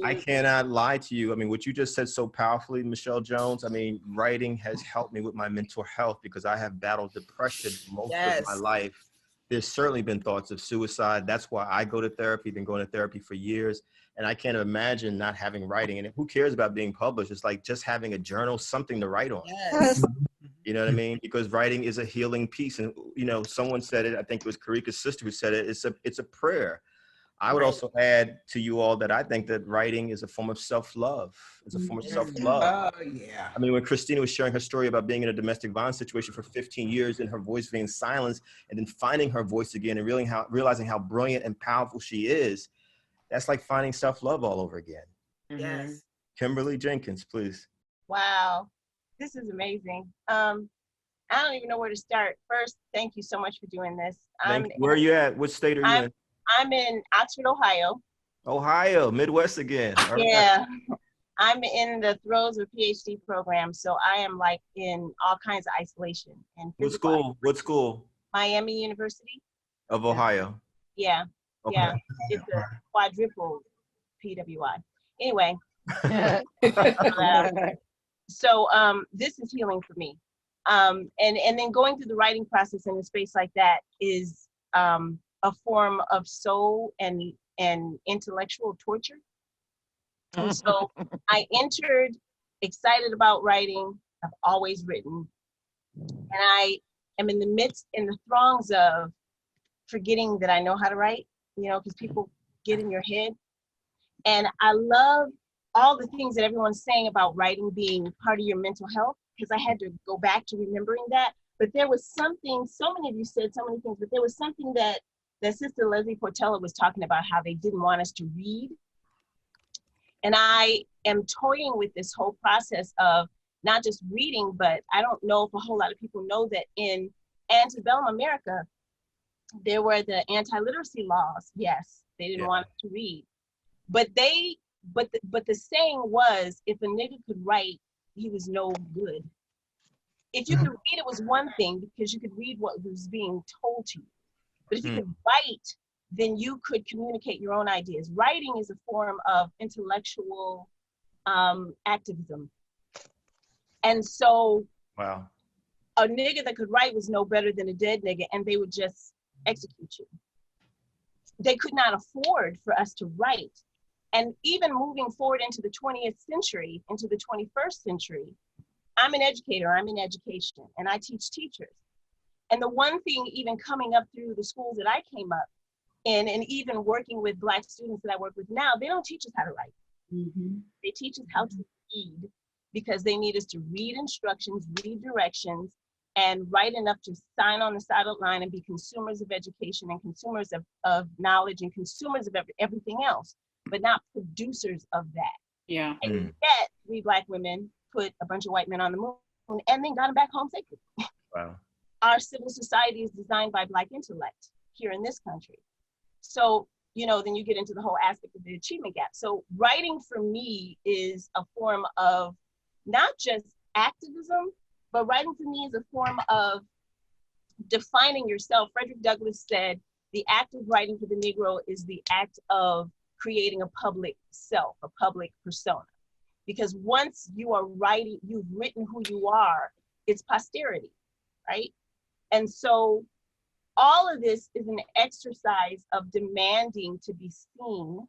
I cannot lie to you. I mean, what you just said so powerfully, Michelle Jones. I mean, writing has helped me with my mental health because I have battled depression most of my life. There's certainly been thoughts of suicide. That's why I go to therapy, been going to therapy for years. And I can't imagine not having writing. And who cares about being published? It's like just having a journal, something to write on. Yes. You know what I mean? Because writing is a healing piece. And, you know, someone said it, I think it was Karika's sister who said it, it's a prayer. I would also add to you all that I think that writing is a form of self-love. It's a form of self-love. Oh, yeah. I mean, when Christina was sharing her story about being in a domestic violence situation for 15 years and her voice being silenced and then finding her voice again and realizing how brilliant and powerful she is, that's like finding self-love all over again. Yes. Kimberly Jenkins, please. Wow, this is amazing. I don't even know where to start. First, thank you so much for doing this. Where are you at? What state are you in? I'm in Oxford, Ohio. Ohio, Midwest again. All right. Yeah, I'm in the throes of a PhD program, so I am like in all kinds of isolation. And What school? What school? Miami University. Of Ohio. Yeah, Okay. yeah, it's a quadruple PWI. Anyway, so this is healing for me. And then going through the writing process in a space like that is a form of soul and intellectual torture. And so I entered excited about writing. I've always written. And I am in the throngs of forgetting that I know how to write, you know, because people get in your head. And I love all the things that everyone's saying about writing being part of your mental health, because I had to go back to remembering that. But there was something, so many of you said so many things, but there was something that Sister Leslie Portela was talking about, how they didn't want us to read. And I am toying with this whole process of not just reading, but I don't know if a whole lot of people know that in antebellum America, there were the anti-literacy laws. Yes, they didn't want us to read. But the saying was, if a nigga could write, he was no good. If you could read, it was one thing, because you could read what was being told to you. But if you could write, then you could communicate your own ideas. Writing is a form of intellectual activism. And so wow, a nigga that could write was no better than a dead nigga, and they would just execute you. They could not afford for us to write. And even moving forward into the 20th century, into the 21st century, I'm an educator, I'm in education, and I teach teachers. And the one thing, even coming up through the schools that I came up in, and even working with Black students that I work with now, they don't teach us how to write. They teach us how to read, because they need us to read instructions, read directions, and write enough to sign on the dotted line and be consumers of education and consumers of knowledge and consumers of everything else, but not producers of that. Yeah. And yet, we Black women put a bunch of white men on the moon and then got them back home safely. Wow. Our civil society is designed by Black intellect here in this country. So, you know, then you get into the whole aspect of the achievement gap. So writing for me is a form of not just activism, but writing for me is a form of defining yourself. Frederick Douglass said, the act of writing for the Negro is the act of creating a public self, a public persona. Because once you are writing, you've written who you are, it's posterity, right? And so all of this is an exercise of demanding to be seen,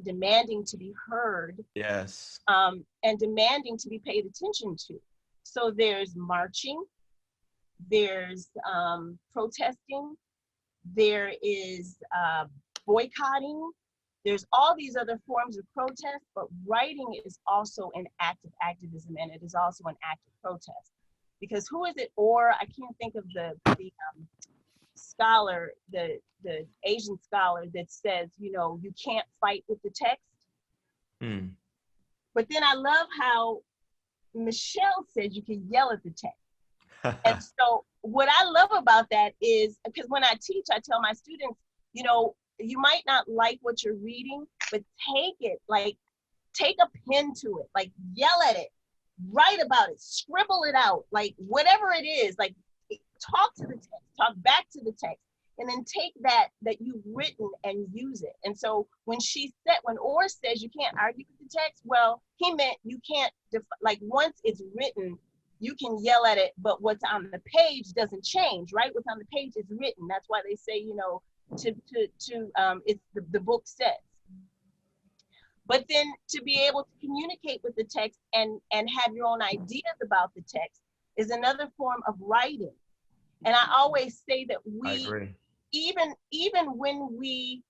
demanding to be heard, yes, and demanding to be paid attention to. So there's marching, there's protesting, there is boycotting, there's all these other forms of protest, but writing is also an act of activism, and it is also an act of protest. Because who is it, or I can't think of the scholar, the Asian scholar that says, you know, you can't fight with the text. But then I love how Michelle says you can yell at the text. And so what I love about that is, because when I teach, I tell my students, you know, you might not like what you're reading, but take it, like take a pen to it, like yell at it, write about it, scribble it out, like whatever it is, like talk to the text, talk back to the text, and then take that you've written and use it. And so when Orr says you can't argue with the text, well, he meant you can't, like once it's written, you can yell at it, but what's on the page doesn't change, right? What's on the page is written. That's why they say, you know, it's the book says. But then to be able to communicate with the text and have your own ideas about the text is another form of writing. And I always say that even when we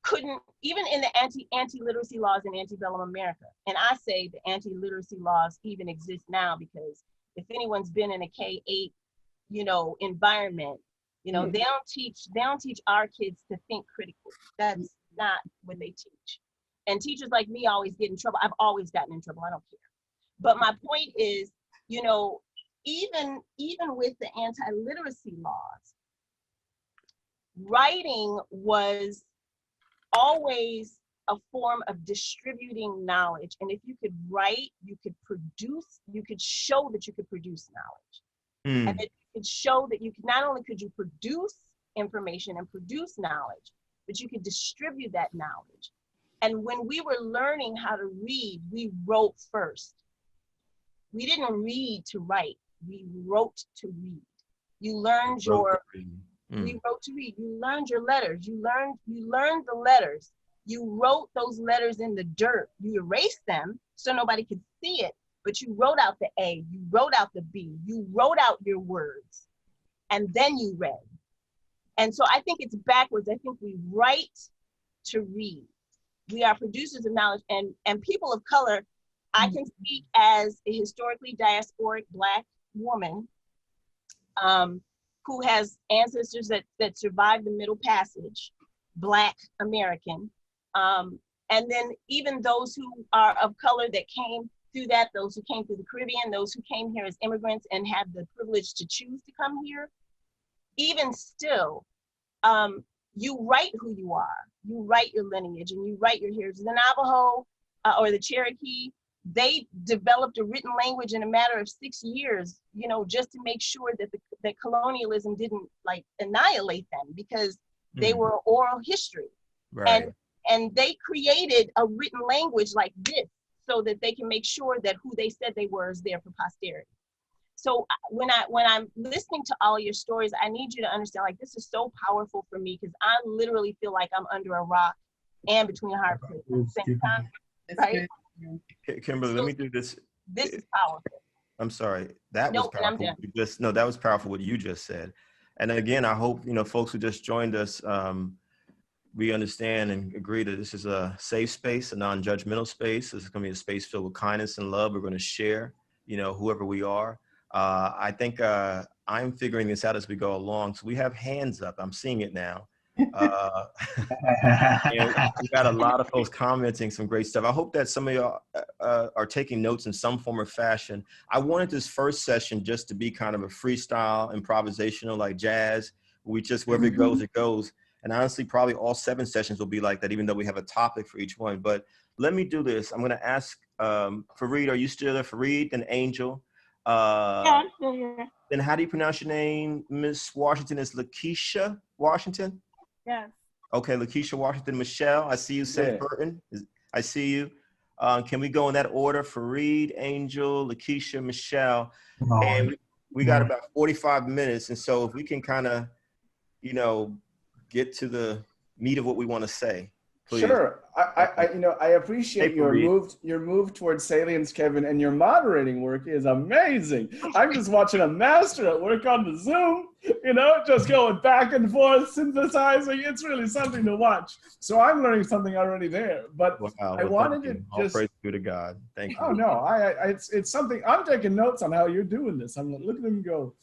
couldn't, even in the anti-literacy laws in antebellum America, and I say the anti-literacy laws even exist now because if anyone's been in a K-8, you know, environment, you know, they don't teach our kids to think critically. That's not what they teach. And teachers like me always get in trouble. I've always gotten in trouble. I don't care. But my point is, you know, even with the anti-literacy laws, writing was always a form of distributing knowledge. And if you could write, you could produce, you could show that you could produce knowledge. And it could show that you could, not only could you produce information and produce knowledge, but you could distribute that knowledge. And when we were learning how to read, we wrote first. We didn't read to write, we wrote to read. You learned we wrote to read. You learned your letters. You learned the letters. You wrote those letters in the dirt. You erased them so nobody could see it, but you wrote out the A, you wrote out the B, you wrote out your words, and then you read. And so I think it's backwards. I think we write to read. We are producers of knowledge, and people of color, I can speak as a historically diasporic Black woman who has ancestors that survived the Middle Passage, Black American. And then even those who are of color that came through that, those who came through the Caribbean, those who came here as immigrants and had the privilege to choose to come here, even still, you write who you are, you write your lineage, and you write your heritage. The Navajo or the Cherokee, they developed a written language in a matter of 6 years, you know, just to make sure that that colonialism didn't like annihilate them, because they were oral history. Right. And they created a written language like this so that they can make sure that who they said they were is there for posterity. So when I'm listening to all of your stories, I need you to understand, like, this is so powerful for me, because I literally feel like I'm under a rock and between a hard place at the same time, right? Kimberly, let me do this. This is powerful. I'm sorry. That was powerful. That was powerful what you just said. And again, I hope, you know, folks who just joined us, we understand and agree that this is a safe space, a non-judgmental space. This is going to be a space filled with kindness and love. We're going to share, you know, whoever we are. I think I'm figuring this out as we go along. So we have hands up. I'm seeing it now. And we got a lot of folks commenting some great stuff. I hope that some of y'all are taking notes in some form or fashion. I wanted this first session just to be kind of a freestyle, improvisational, like jazz. We just, wherever it goes, it goes. And honestly, probably all 7 sessions will be like that, even though we have a topic for each one. But let me do this. I'm going to ask Fareed, are you still there? Fareed and Angel. Yeah, I'm still here. Then how do you pronounce your name, Miss Washington? Is Lakeisha Washington? Yes. Okay, Lakeisha Washington. Michelle, I see you. St. Burton, I see you. Can we go in that order? Fareed, Angel, Lakeisha, Michelle. And we got about 45 minutes. And so if we can kind of, you know, get to the meat of what we want to say. Please. Sure. I appreciate your move towards salience, Kevin, and your moderating work is amazing. I'm just watching a master at work on the Zoom, you know, just going back and forth, synthesizing. It's really something to watch. So I'm learning something already there. But I wanted to just. All praise be to God. Thank you. Oh no, it's something. I'm taking notes on how you're doing this. I'm looking at them go.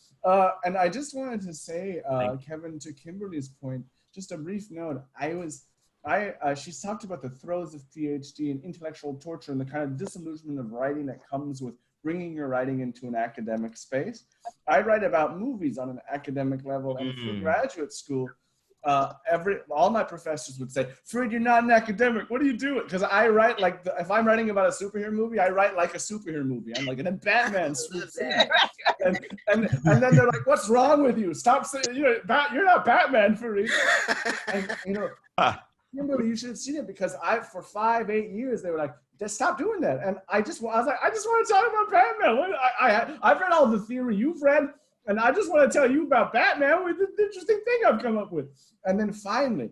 And I just wanted to say, Kevin, to Kimberly's point, just a brief note. She's talked about the throes of PhD and intellectual torture and the kind of disillusionment of writing that comes with bringing your writing into an academic space. I write about movies on an academic level, and through graduate school, all my professors would say, Fareed, you're not an academic. What are you doing? Because I write like, if I'm writing about a superhero movie, I write like a superhero movie. I'm like, and then Batman swoops in. And then they're like, what's wrong with you? Stop saying, you're not Batman, Fareed. And, Kimberly, you should have seen it, because for 5-8 years, they were like, just stop doing that. And I was like, I just want to talk about Batman. I've read all the theory you've read, and I just want to tell you about Batman with the interesting thing I've come up with. And then finally,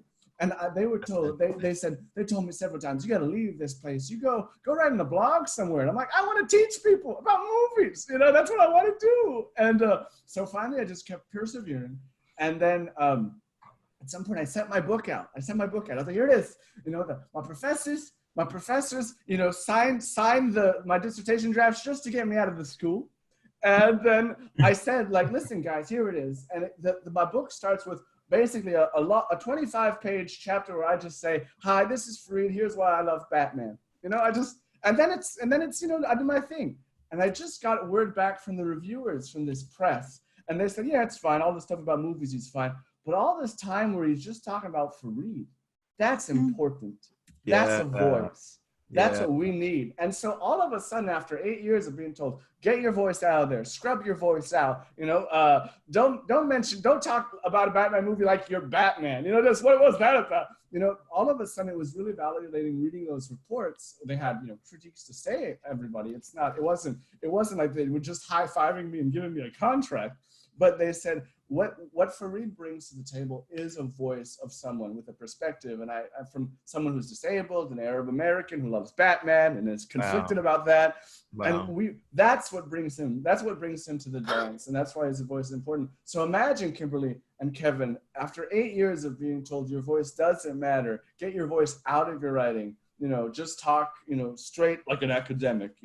they were told, they told me several times, you got to leave this place. You go write in a blog somewhere. And I'm like, I want to teach people about movies. That's what I want to do. And so finally, I just kept persevering. And then at some point, I sent my book out. I was like, here it is. My professors, signed my dissertation drafts just to get me out of the school. And then I said, like, listen, guys, here it is. And my book starts with basically a 25-page chapter where I just say, hi, this is Fareed. Here's why I love Batman. And then it's I do my thing. And I just got word back from the reviewers from this press. And they said, yeah, it's fine. All the stuff about movies is fine. But all this time where he's just talking about Fareed, that's important. That's a voice. That's what we need. And so all of a sudden, after 8 years of being told, get your voice out of there, scrub your voice out, don't talk about a Batman movie like you're Batman. What was that about? All of a sudden it was really validating reading those reports. They had, critiques to say, everybody. It wasn't like they were just high-fiving me and giving me a contract, but they said, what Fareed brings to the table is a voice of someone with a perspective. And I'm from someone who's disabled, an Arab American who loves Batman and is conflicted about that. Wow. And that's what brings him to the dance. And that's why his voice is important. So imagine, Kimberly and Kevin, after 8 years of being told your voice doesn't matter, get your voice out of your writing, just talk, straight like an academic,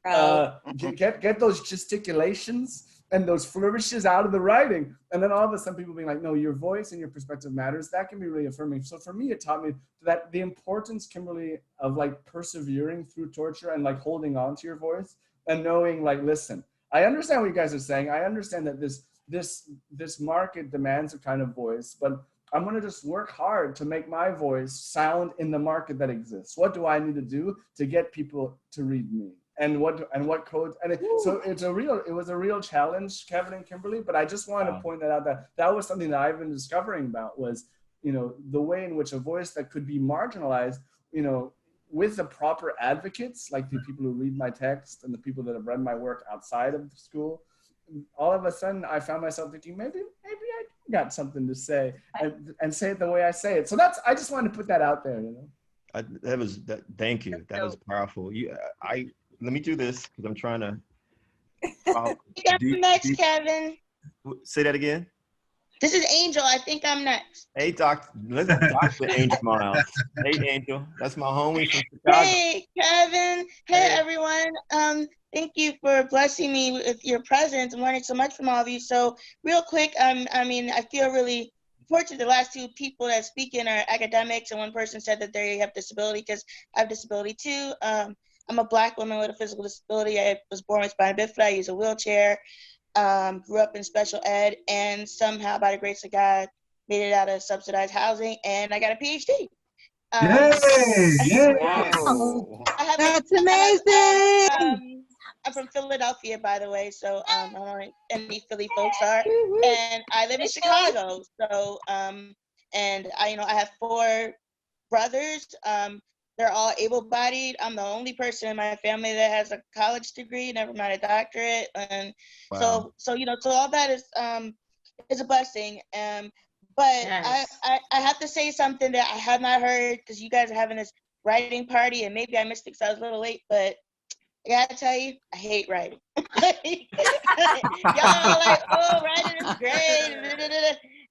get those gesticulations and those flourishes out of the writing. And then all of a sudden people being like, no, your voice and your perspective matters. That can be really affirming. So for me, it taught me that the importance, Kimberly, of like persevering through torture and like holding on to your voice and knowing like, listen, I understand what you guys are saying. I understand that this market demands a kind of voice, but I'm gonna just work hard to make my voice sound in the market that exists. What do I need to do to get people to read me? And what codes, and so it was a real challenge, Kevin and Kimberly, but I just wanted to point that out, that was something that I've been discovering about was, the way in which a voice that could be marginalized, with the proper advocates, like the people who read my text and the people that have read my work outside of the school, all of a sudden I found myself thinking, maybe I got something to say and say it the way I say it. So I just wanted to put that out there, Thank you. That was powerful. Let me do this because I'm trying to. You got next, Kevin. Say that again. This is Angel. I think I'm next. Hey, Dr. Angel Miles. Hey, Angel. That's my homie from Chicago. Hey, Kevin. Hey, everyone. Thank you for blessing me with your presence. I'm learning so much from all of you. So real quick, I feel really fortunate. The last two people that speak in are academics, and one person said that they have disability because I have disability too. I'm a Black woman with a physical disability. I was born with spina bifida. I use a wheelchair. Grew up in special ed, and somehow, by the grace of God, made it out of subsidized housing, and I got a PhD. That's amazing. I'm from Philadelphia, by the way, so I don't know any Philly folks are, and I live in Chicago. So, and I have 4 brothers. They're all able-bodied. I'm the only person in my family that has a college degree, never mind a doctorate, and so all that is a blessing. But yes. I have to say something that I have not heard because you guys are having this writing party, and maybe I missed it because I was a little late. But I gotta tell you, I hate writing. Y'all are like, oh, writing is great,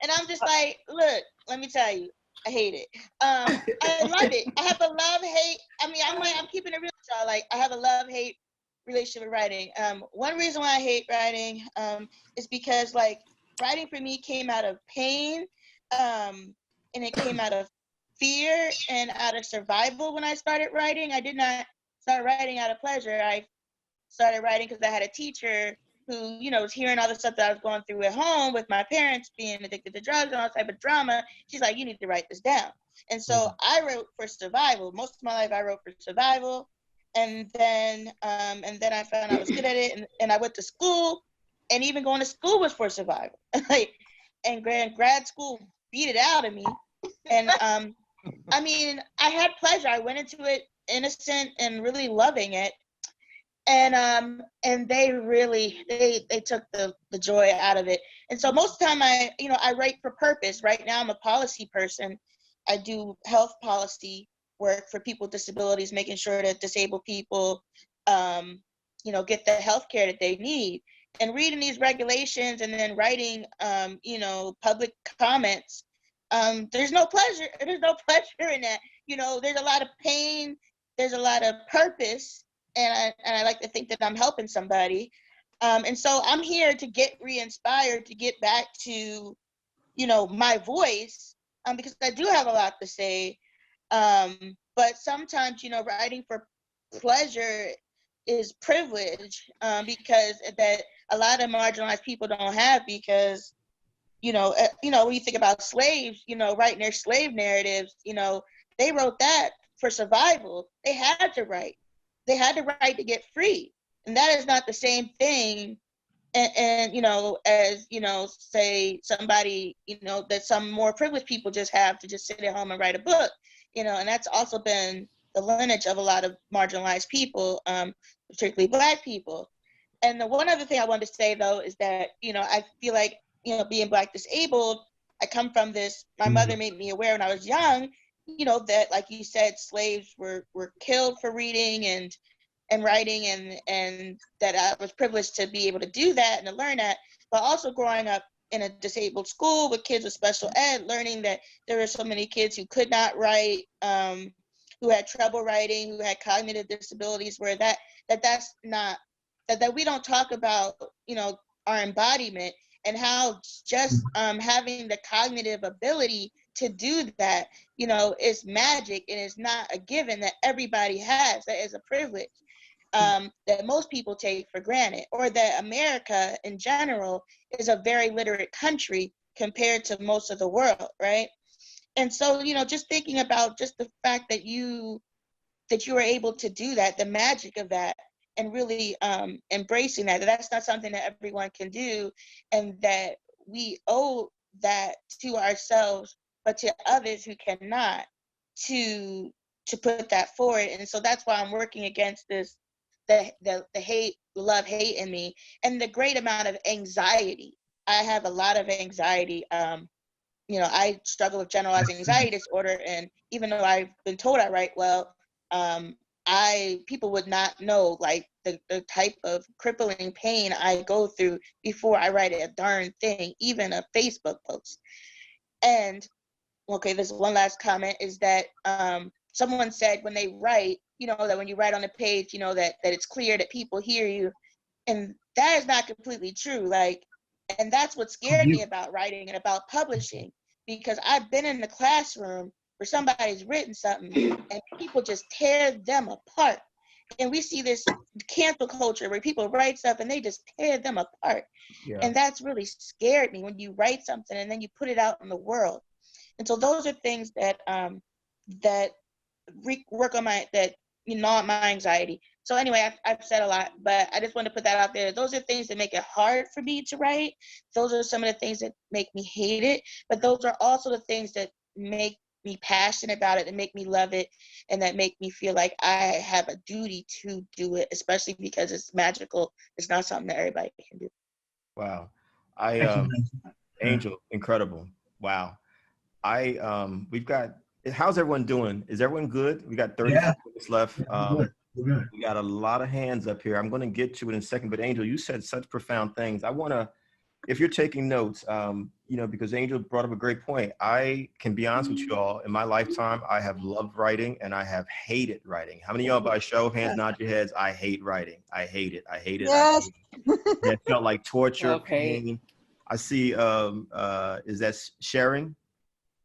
and I'm just like, look, let me tell you. I hate it. I love it. I have a love-hate. I'm keeping it real with y'all. Like, I have a love-hate relationship with writing. One reason why I hate writing is because, like, writing for me came out of pain, and it came out of fear and out of survival when I started writing. I did not start writing out of pleasure. I started writing because I had a teacher who, you know, was hearing all the stuff that I was going through at home with my parents being addicted to drugs and all type of drama. She's like, you need to write this down. And so I wrote for survival. Most of my life I wrote for survival. And then I found I was good at it, and I went to school, and even going to school was for survival. And grad school beat it out of me. And I mean, I had pleasure. I went into it innocent and really loving it. And they really they took the joy out of it. And so most of the time I write for purpose. Right now I'm a policy person. I do health policy work for people with disabilities, making sure that disabled people you know, get the health care that they need. And reading these regulations and then writing you know, public comments, there's no pleasure in that. You know, there's a lot of pain, there's a lot of purpose, and I like to think that I'm helping somebody. And so I'm here to get re-inspired, to get back to, you know, my voice, because I do have a lot to say. But sometimes, you know, writing for pleasure is privilege, because that a lot of marginalized people don't have, because, you know, when you think about slaves, you know, writing their slave narratives, you know, they wrote that for survival. They had to write to get free. And that is not the same thing. And you know, as, you know, say somebody, you know, that some more privileged people just have to just sit at home and write a book, you know, and that's also been the lineage of a lot of marginalized people, particularly Black people. And the one other thing I wanted to say, though, is that, you know, I feel like, you know, being Black disabled, I come from this, my mother made me aware when I was young, you know, that, like you said, slaves were killed for reading and writing, and that I was privileged to be able to do that and to learn that. But also growing up in a disabled school with kids with special ed, learning that there were so many kids who could not write, who had trouble writing, who had cognitive disabilities, where that's not, that we don't talk about, you know, our embodiment, and how just having the cognitive ability to do that, you know, is magic, and it's not a given that everybody has. That is a privilege that most people take for granted, or that America in general is a very literate country compared to most of the world, right? And so, you know, just thinking about just the fact that you were able to do that, the magic of that, and really embracing that that's not something that everyone can do, and that we owe that to ourselves, but to others who cannot, to put that forward. And so that's why I'm working against this, the hate, love, hate in me, and the great amount of anxiety. I have a lot of anxiety. You know, I struggle with generalized anxiety disorder, and even though I've been told I write well, people would not know, like, the type of crippling pain I go through before I write a darn thing, even a Facebook post. And okay, there's one last comment, is that someone said when they write, you know, that when you write on a page, you know, that it's clear that people hear you. And that is not completely true. Like, and that's what scared me about writing and about publishing, because I've been in the classroom where somebody's written something and people just tear them apart. And we see this cancel culture where people write stuff and they just tear them apart. Yeah. And that's really scared me, when you write something and then you put it out in the world. And so those are things that work on that, you know, my anxiety. So anyway, I've said a lot, but I just want to put that out there. Those are things that make it hard for me to write. Those are some of the things that make me hate it, but those are also the things that make me passionate about it, and make me love it, and that make me feel like I have a duty to do it, especially because it's magical. It's not something that everybody can do. Wow. Angel, incredible. Wow. We've got, how's everyone doing? Is everyone good? We got 30 minutes left. We got a lot of hands up here. I'm going to get to it in a second, but Angel, you said such profound things. I want to, if you're taking notes, you know, because Angel brought up a great point. I can be honest with you all, in my lifetime, I have loved writing and I have hated writing. How many of y'all, by show of hands, nod your heads? I hate writing. I hate it. I hate it. Yes. It felt like torture, pain. I see, is that Sharon?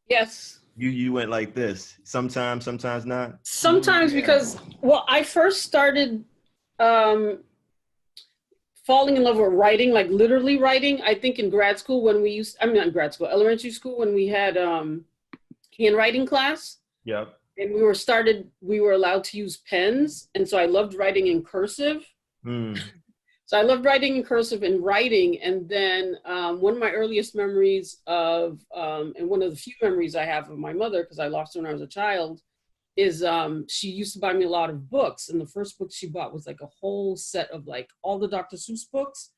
Yes. You went like this. Sometimes not? Sometimes, because, well, I first started falling in love with writing, like literally writing, I think in grad school when we used, I mean, not grad school, elementary school when we had handwriting class. Yep. And we were allowed to use pens. And so I loved writing in cursive. So I loved writing in cursive and writing. And then one of my earliest memories of, and one of the few memories I have of my mother, because I lost her when I was a child, is she used to buy me a lot of books. And the first book she bought was like a whole set of like all the Dr. Seuss books.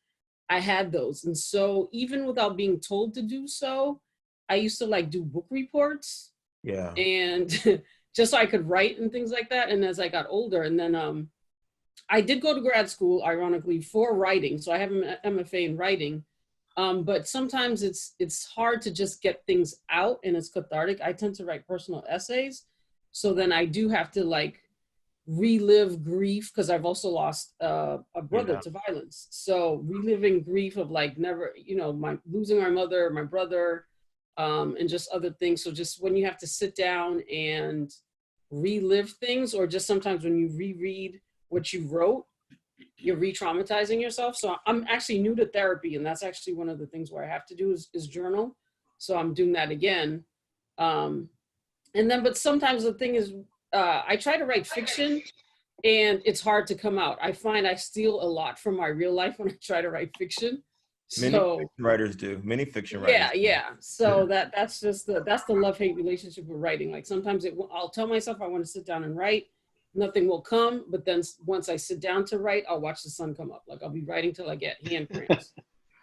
I had those. And so even without being told to do so, I used to like do book reports. Yeah. And just so I could write and things like that. And as I got older, and then I did go to grad school, ironically, for writing. So I have an MFA in writing. But sometimes it's hard to just get things out and it's cathartic. I tend to write personal essays. So then I do have to like relive grief because I've also lost a brother to violence. So reliving grief of like never, you know, losing my mother, my brother, and just other things. So just when you have to sit down and relive things, or just sometimes when you reread what you wrote, you're re-traumatizing yourself. So I'm actually new to therapy, and that's actually one of the things where I have to do is journal. So I'm doing that again. And then, but sometimes the thing is, I try to write fiction and it's hard to come out. I find I steal a lot from my real life when I try to write fiction. Many fiction writers do. Many fiction writers. Yeah. So that's just the love-hate relationship with writing. Like sometimes I'll tell myself I want to sit down and write. Nothing will come, but then once I sit down to write, I'll watch the sun come up. Like I'll be writing till I get hand cramps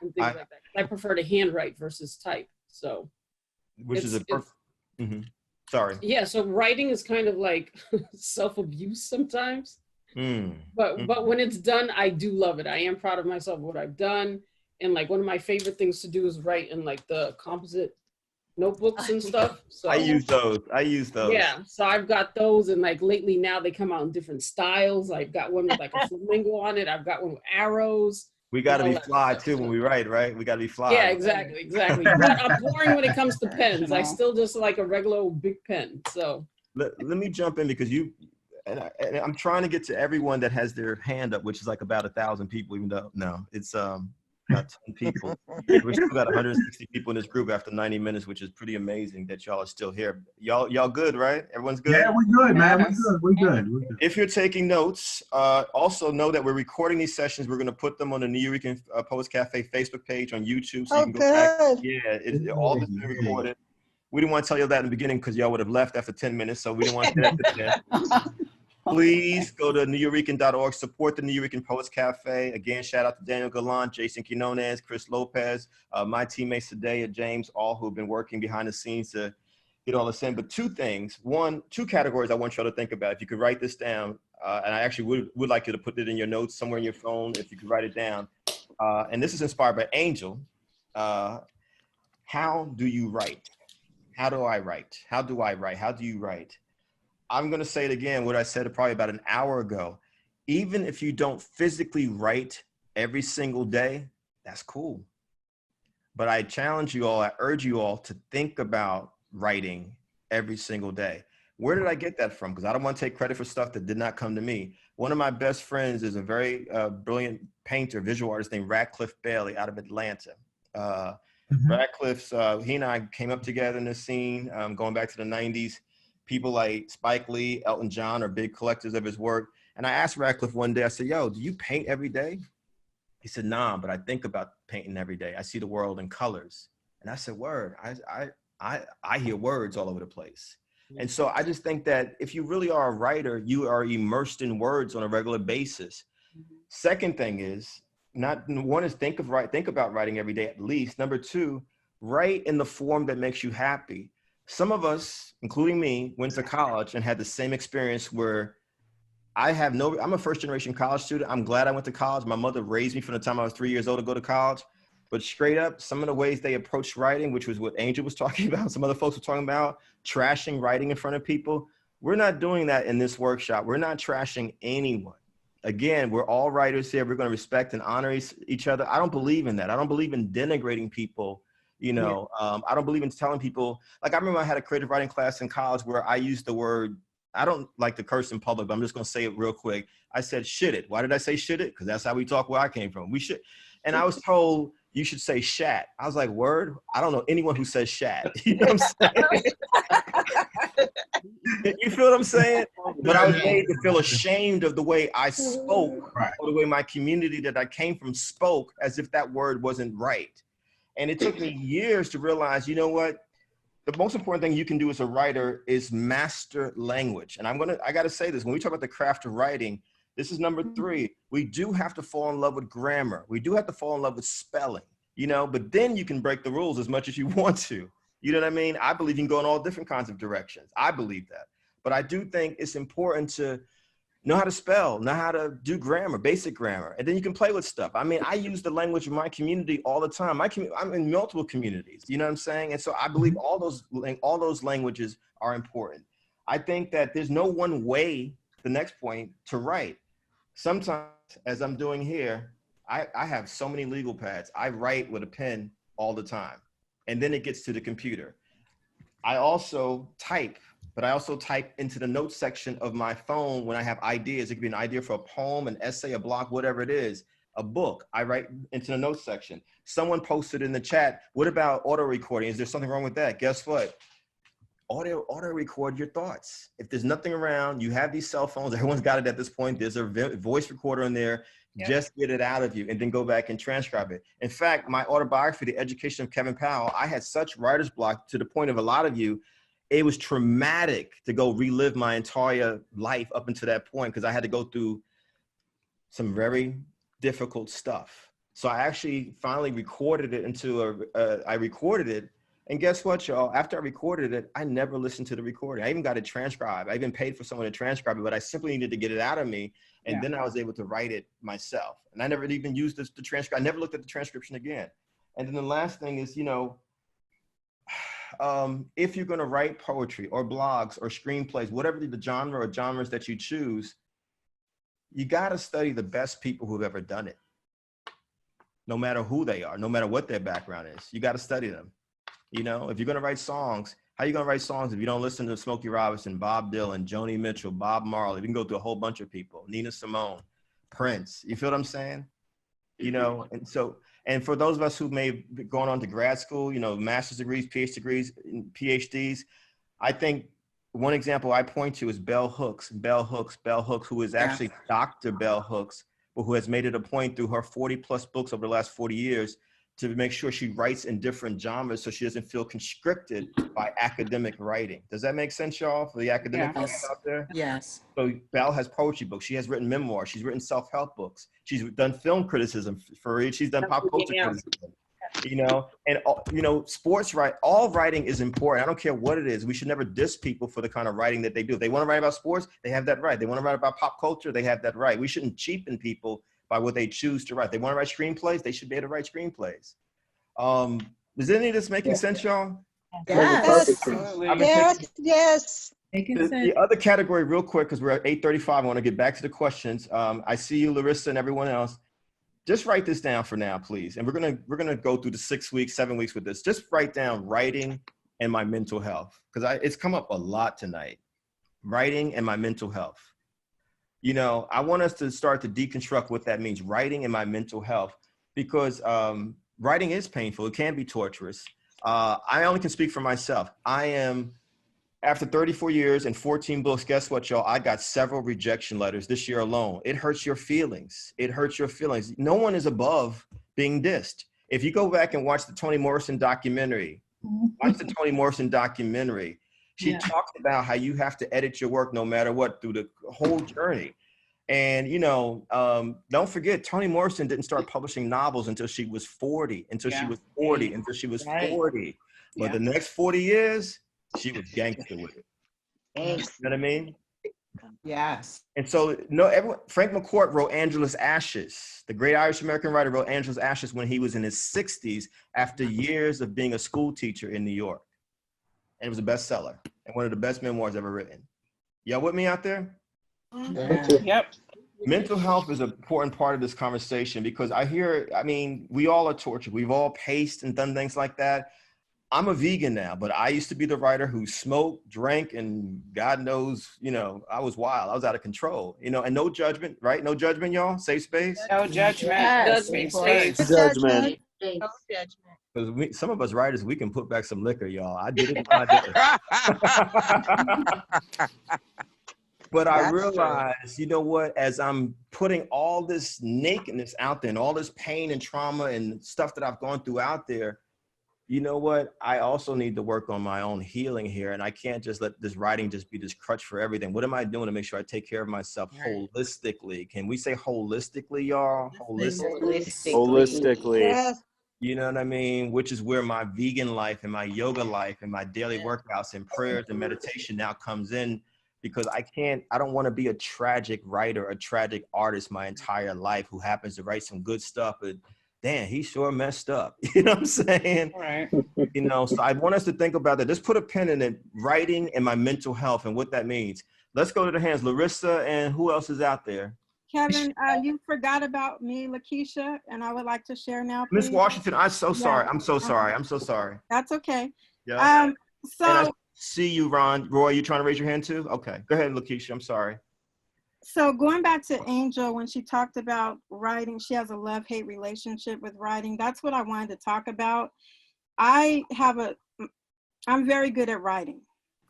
and things like that. I prefer to handwrite versus type. So, which is a perfect. Sorry. Yeah, so writing is kind of like self-abuse sometimes. But when it's done, I do love it. I am proud of myself, what I've done. And like one of my favorite things to do is write in like the composite notebooks and stuff. So I use those. Yeah, so I've got those, and like lately now they come out in different styles. I've got one with like a flamingo on it. I've got one with arrows. We got to be fly too when we write, right? We got to be fly. Yeah, exactly. But I'm boring when it comes to pens. I still just like a regular old big pen. So let me jump in because and I'm trying to get to everyone that has their hand up, which is like about 1,000 people, even though it's about 10 people. We still got 160 people in this group after 90 minutes, which is pretty amazing that y'all are still here. Y'all good, right? Everyone's good? Yeah, we're good, man. We're good. If you're taking notes, also know that we're recording these sessions. We're going to put them on the Nuyorican Poets Cafe Facebook page on YouTube. So you can go back. Yeah, all this is recorded. We didn't want to tell you that in the beginning because y'all would have left after 10 minutes. So we didn't want to say that to the end. Please go to nuyorican.org, support the Nuyorican Poets Cafe. Again, shout out to Daniel Gallant, Jason Quinones, Chris Lopez, my teammates today at James, all who have been working behind the scenes to get all this in. But two categories I want y'all to think about. If you could write this down, and I actually would like you to put it in your notes somewhere in your phone, if you could write it down. And this is inspired by Angel. How do you write? How do I write? How do I write? How do you write? I'm going to say it again, what I said probably about an hour ago. Even if you don't physically write every single day, that's cool. But I challenge you all, I urge you all to think about writing every single day. Where did I get that from? Because I don't want to take credit for stuff that did not come to me. One of my best friends is a very brilliant painter, visual artist named Radcliffe Bailey out of Atlanta. Radcliffe's, he and I came up together in this scene, going back to the 90s. People like Spike Lee, Elton John are big collectors of his work. And I asked Radcliffe one day, I said, yo, do you paint every day? He said, nah, but I think about painting every day. I see the world in colors. And I said, word, I hear words all over the place. And so I just think that if you really are a writer, you are immersed in words on a regular basis. Second thing is, one is think about writing every day at least. Number two, write in the form that makes you happy. Some of us, including me, went to college and had the same experience where I'm a first generation college student. I'm glad I went to college. My mother raised me from the time I was 3 years old to go to college. But straight up, some of the ways they approached writing, which was what Angel was talking about, some other folks were talking about, trashing writing in front of people. We're not doing that in this workshop. We're not trashing anyone. Again, we're all writers here. We're going to respect and honor each other. I don't believe in that. I don't believe in denigrating people. I don't believe in telling people, like I remember I had a creative writing class in college where I used the word I don't like to curse in public, but I'm just going to say it real quick. I said, shit it. Why did I say shit it? Because that's how we talk where I came from. We should. And I was told you should say shat. I was like, word? I don't know anyone who says shat. You know what I'm saying? You feel what I'm saying? But I was made to feel ashamed of the way I spoke, or the way my community that I came from spoke, as if that word wasn't right. And it took me years to realize, you know what? The most important thing you can do as a writer is master language. And I gotta say this, when we talk about the craft of writing, this is number 3. We do have to fall in love with grammar. We do have to fall in love with spelling, you know, but then you can break the rules as much as you want to. You know what I mean? I believe you can go in all different kinds of directions. I believe that. But I do think it's important to know how to spell, know how to do grammar, basic grammar, and then you can play with stuff. I mean, I use the language of my community all the time. I'm in multiple communities, you know what I'm saying? And so I believe all those languages are important. I think that there's no one way, the next point, to write. Sometimes, as I'm doing here, I have so many legal pads. I write with a pen all the time, and then it gets to the computer. I also type, but I also type into the notes section of my phone when I have ideas. It could be an idea for a poem, an essay, a blog, whatever it is, a book. I write into the notes section. Someone posted in the chat, what about auto recording? Is there something wrong with that? Guess what? Auto record your thoughts. If there's nothing around, you have these cell phones, everyone's got it at this point. There's a voice recorder in there. Yep. Just get it out of you and then go back and transcribe it. In fact, my autobiography, The Education of Kevin Powell, I had such writer's block to the point of a lot of you, it was traumatic to go relive my entire life up until that point, because I had to go through some very difficult stuff. So I actually finally recorded it I recorded it. And guess what, y'all? After I recorded it, I never listened to the recording. I even got it transcribed. I even paid for someone to transcribe it, but I simply needed to get it out of me. And then I was able to write it myself. And I never even used the transcript. I never looked at the transcription again. And then the last thing is, you know, if you're going to write poetry or blogs or screenplays, whatever the genre or genres that you choose, you got to study the best people who've ever done it. No matter who they are, no matter what their background is, you got to study them. You know, if you're going to write songs, how are you going to write songs if you don't listen to Smokey Robinson, Bob Dylan, Joni Mitchell, Bob Marley? We can go through a whole bunch of people, Nina Simone, Prince. You feel what I'm saying? You know, and so, and for those of us who may have gone on to grad school, you know, master's degrees, PhDs, I think one example I point to is Bell Hooks, who is actually Dr. Bell Hooks, but who has made it a point through her 40+ books over the last 40 years to make sure she writes in different genres so she doesn't feel constricted by academic writing. Does that make sense, y'all, for the academic folks out there? Yes. So Belle has poetry books. She has written memoirs. She's written self-help books. She's done film criticism she's done pop culture criticism. You know, and you know, all writing is important. I don't care what it is. We should never diss people for the kind of writing that they do. If they want to write about sports, they have that right. They want to write about pop culture, they have that right. We shouldn't cheapen people by what they choose to write. They want to write screenplays, they should be able to write screenplays. Is any of this making sense, y'all? Yes. Yes. The other category, real quick, because we're at 8:35, I want to get back to the questions. I see you, Larissa, and everyone else. Just write this down for now, please. And we're gonna go through the 6 weeks, 7 weeks with this. Just write down writing and my mental health, because it's come up a lot tonight. Writing and my mental health. You know, I want us to start to deconstruct what that means, writing and my mental health, because writing is painful. It can be torturous. I only can speak for myself. After 34 years and 14 books, guess what, y'all? I got several rejection letters this year alone. It hurts your feelings. It hurts your feelings. No one is above being dissed. If you go back and watch the Toni Morrison documentary, she talks about how you have to edit your work no matter what through the whole journey. And, you know, don't forget, Toni Morrison didn't start publishing novels until she was 40, until she was 40. But the next 40 years, she was gangster with it. You know what I mean? Yes. And so, Frank McCourt wrote Angelus Ashes. The great Irish-American writer wrote Angelus Ashes when he was in his 60s after years of being a school teacher in New York. And it was a bestseller and one of the best memoirs ever written. Y'all with me out there? Yep. Mental health is an important part of this conversation because we all are tortured. We've all paced and done things like that. I'm a vegan now, but I used to be the writer who smoked, drank, and God knows, you know, I was wild. I was out of control, you know, and no judgment, right? No judgment, y'all. Safe space. No judgment. Yes, Safe space. space. Judgment. No judgment. Because some of us writers, we can put back some liquor, y'all. I did it. I did it. But I realized, you know what, as I'm putting all this nakedness out there and all this pain and trauma and stuff that I've gone through out there, you know what, I also need to work on my own healing here. And I can't just let this writing just be this crutch for everything. What am I doing to make sure I take care of myself holistically? Can we say holistically, y'all? Holistically. Yes. You know what I mean? Which is where my vegan life and my yoga life and my daily workouts and prayers and meditation now comes in, because I don't want to be a tragic writer, a tragic artist my entire life who happens to write some good stuff, but damn, he sure messed up. You know what I'm saying? Right. You know, so I want us to think about that. Just put a pin in it, writing and my mental health and what that means. Let's go to the hands. Larissa, and who else is out there? Kevin, you forgot about me, Lakeisha, and I would like to share now, please. Miss Washington, I'm so sorry. I'm so sorry. I'm so sorry. That's okay. Yeah. So and I see you, Ron. Roy, you trying to raise your hand too? Okay, go ahead, Lakeisha. I'm sorry. So going back to Angel, when she talked about writing, she has a love-hate relationship with writing. That's what I wanted to talk about. I'm very good at writing.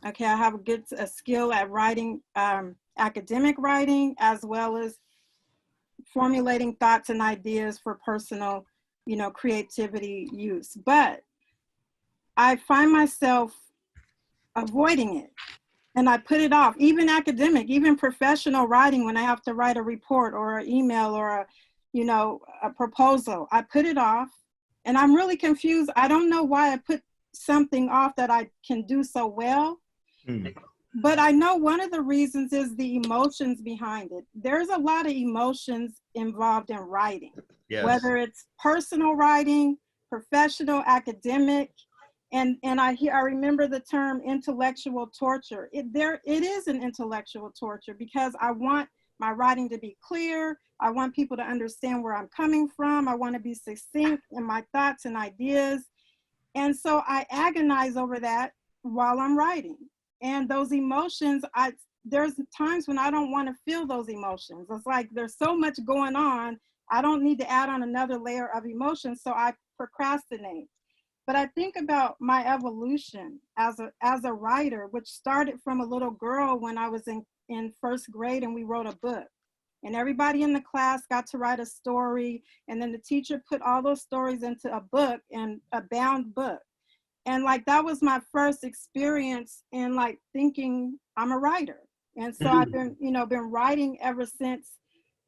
Okay, I have a skill at writing, academic writing, as well as formulating thoughts and ideas for personal, you know, creativity use. But I find myself avoiding it. And I put it off, even academic, even professional writing, when I have to write a report or an email or a proposal, I put it off. And I'm really confused. I don't know why I put something off that I can do so well. But I know one of the reasons is the emotions behind it. There's a lot of emotions involved in writing, whether it's personal writing, professional, academic. And I remember the term intellectual torture. It is an intellectual torture, because I want my writing to be clear. I want people to understand where I'm coming from. I want to be succinct in my thoughts and ideas. And so I agonize over that while I'm writing. And those emotions, there's times when I don't want to feel those emotions. It's like there's so much going on. I don't need to add on another layer of emotion, so I procrastinate. But I think about my evolution as a writer, which started from a little girl when I was in first grade and we wrote a book. And everybody in the class got to write a story. And then the teacher put all those stories into a book, and a bound book. And like, that was my first experience in like thinking I'm a writer. And so I've been writing ever since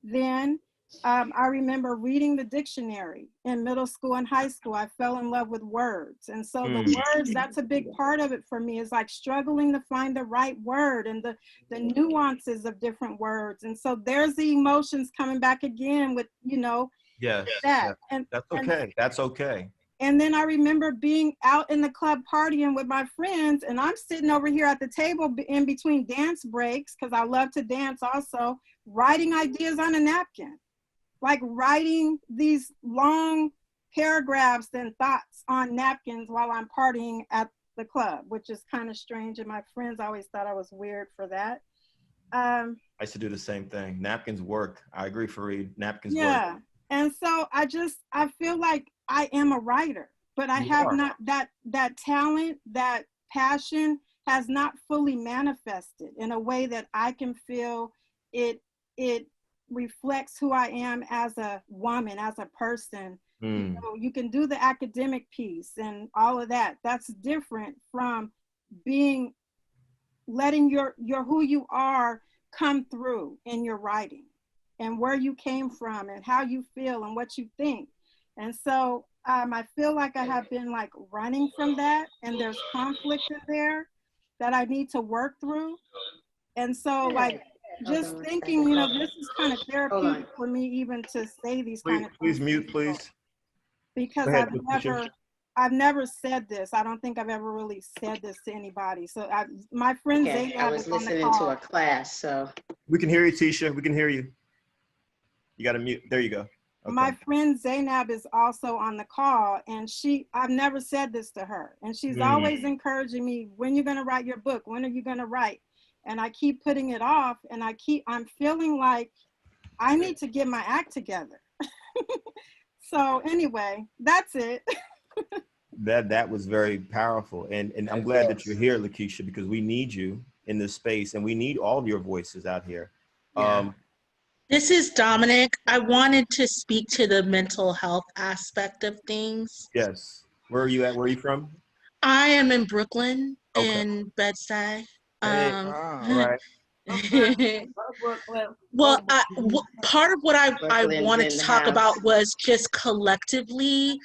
then. I remember reading the dictionary in middle school and high school. I fell in love with words. And so the words, that's a big part of it for me, is like struggling to find the right word and the nuances of different words. And so there's the emotions coming back again with, that. Yeah. And that's okay. That's okay. And then I remember being out in the club partying with my friends, and I'm sitting over here at the table in between dance breaks, because I love to dance also, writing ideas on a napkin. Like writing these long paragraphs and thoughts on napkins while I'm partying at the club, which is kind of strange. And my friends always thought I was weird for that. I used to do the same thing. Napkins work. I agree, Fareed. Napkins work. Yeah. And so I feel like I am a writer, but I have not that talent, that passion has not fully manifested in a way that I can feel it reflects who I am as a woman, as a person. You can do the academic piece and all of that. That's different from letting your who you are come through in your writing, and where you came from and how you feel and what you think. And so I feel like I have been like running from that, and there's conflict in there that I need to work through. And so like, just thinking, this is kind of therapeutic for me even to say these kind of things. Please mute, please. Because I've never said this. I don't think I've ever really said this to anybody. So my friend I was listening to a class, so. We can hear you, Tisha. We can hear you. You got to mute. There you go. My friend Zainab is also on the call, and I've never said this to her, and she's always encouraging me, when you're going to write your book, when are you going to write? And I keep putting it off, and I'm feeling like I need to get my act together. So anyway, that's it. That was very powerful. And I'm glad that you're here, Lakeisha, because we need you in this space, and we need all of your voices out here. This is Dominic. I wanted to speak to the mental health aspect of things. Yes. Where are you at? Where are you from? I am in Brooklyn, in Bed-Stuy. All right. Well, part of what I wanted to talk about was just collectively,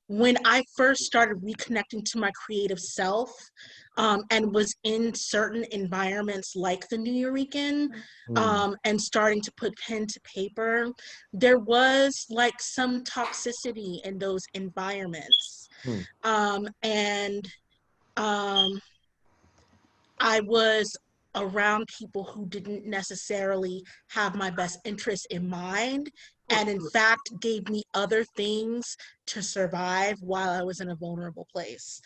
when I first started reconnecting to my creative self, and was in certain environments like the Nuyorican, and starting to put pen to paper, there was like some toxicity in those environments. I was around people who didn't necessarily have my best interest in mind, and in fact gave me other things to survive while I was in a vulnerable place.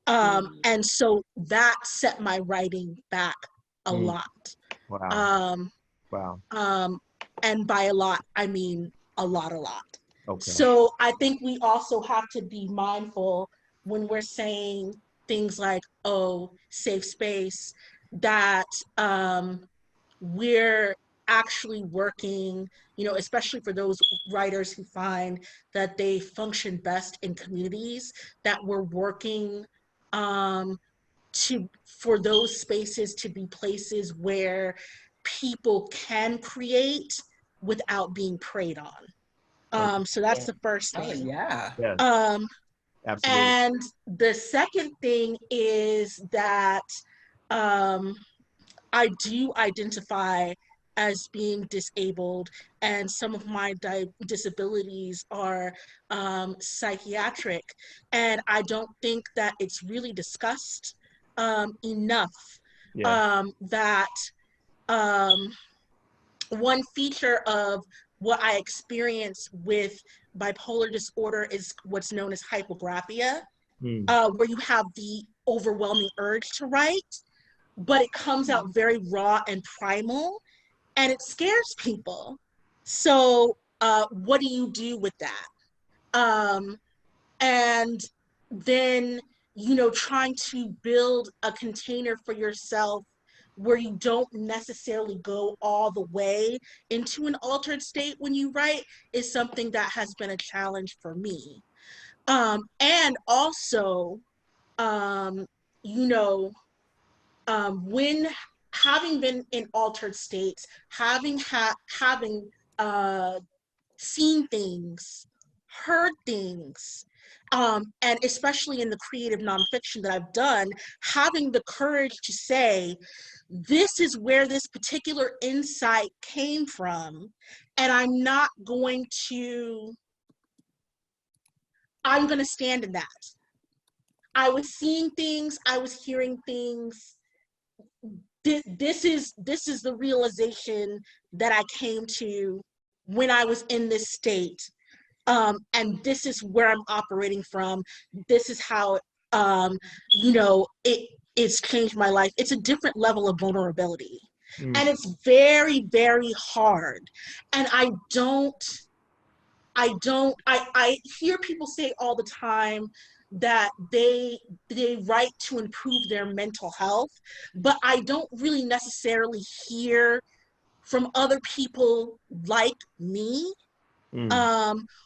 And so that set my writing back a lot. Wow. And by a lot, I mean a lot. Okay. So I think we also have to be mindful when we're saying things like, oh, safe space, that we're actually working, especially for those writers who find that they function best in communities, that we're working for those spaces to be places where people can create without being preyed on. So that's the first thing. Absolutely. And the second thing is that I do identify as being disabled, and some of my disabilities are psychiatric, and I don't think that it's really discussed enough. That one feature of what I experience with bipolar disorder is what's known as hypographia, where you have the overwhelming urge to write, but it comes out very raw and primal, and it scares people. So what do you do with that? And then, trying to build a container for yourself where you don't necessarily go all the way into an altered state when you write is something that has been a challenge for me. And also, when having been in altered states, having seen things, heard things, and especially in the creative nonfiction that I've done, having the courage to say, this is where this particular insight came from, and I'm going to stand in that. I was seeing things, I was hearing things. This is the realization that I came to when I was in this state. And this is where I'm operating from. This is how, it's changed my life. It's a different level of vulnerability. And it's very, very hard. And I hear people say all the time that they write to improve their mental health, but I don't really necessarily hear from other people like me,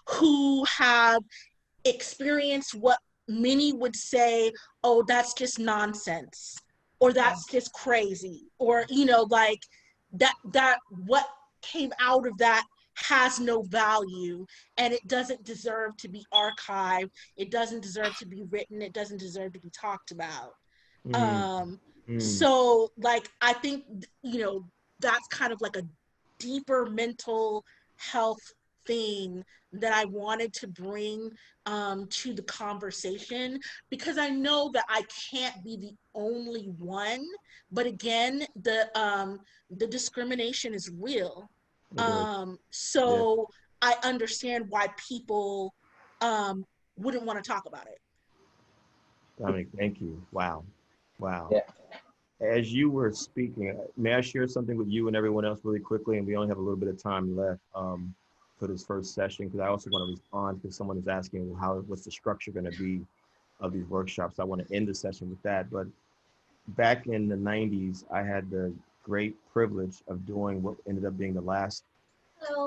who have experienced what many would say, oh, that's just nonsense, or that's just crazy, or that what came out of that has no value, and it doesn't deserve to be archived, it doesn't deserve to be written, it doesn't deserve to be talked about. So I think that's kind of like a deeper mental health thing that I wanted to bring to the conversation, because I know that I can't be the only one, but again, the discrimination is real. So I understand why people wouldn't want to talk about it. Dominic, thank you. Wow. Wow. Yeah. As you were speaking, may I share something with you and everyone else really quickly? And we only have a little bit of time left for this first session, because I also want to respond because someone is asking, well, what's the structure going to be of these workshops? I want to end the session with that. But back in the 90s, I had the great privilege of doing what ended up being the last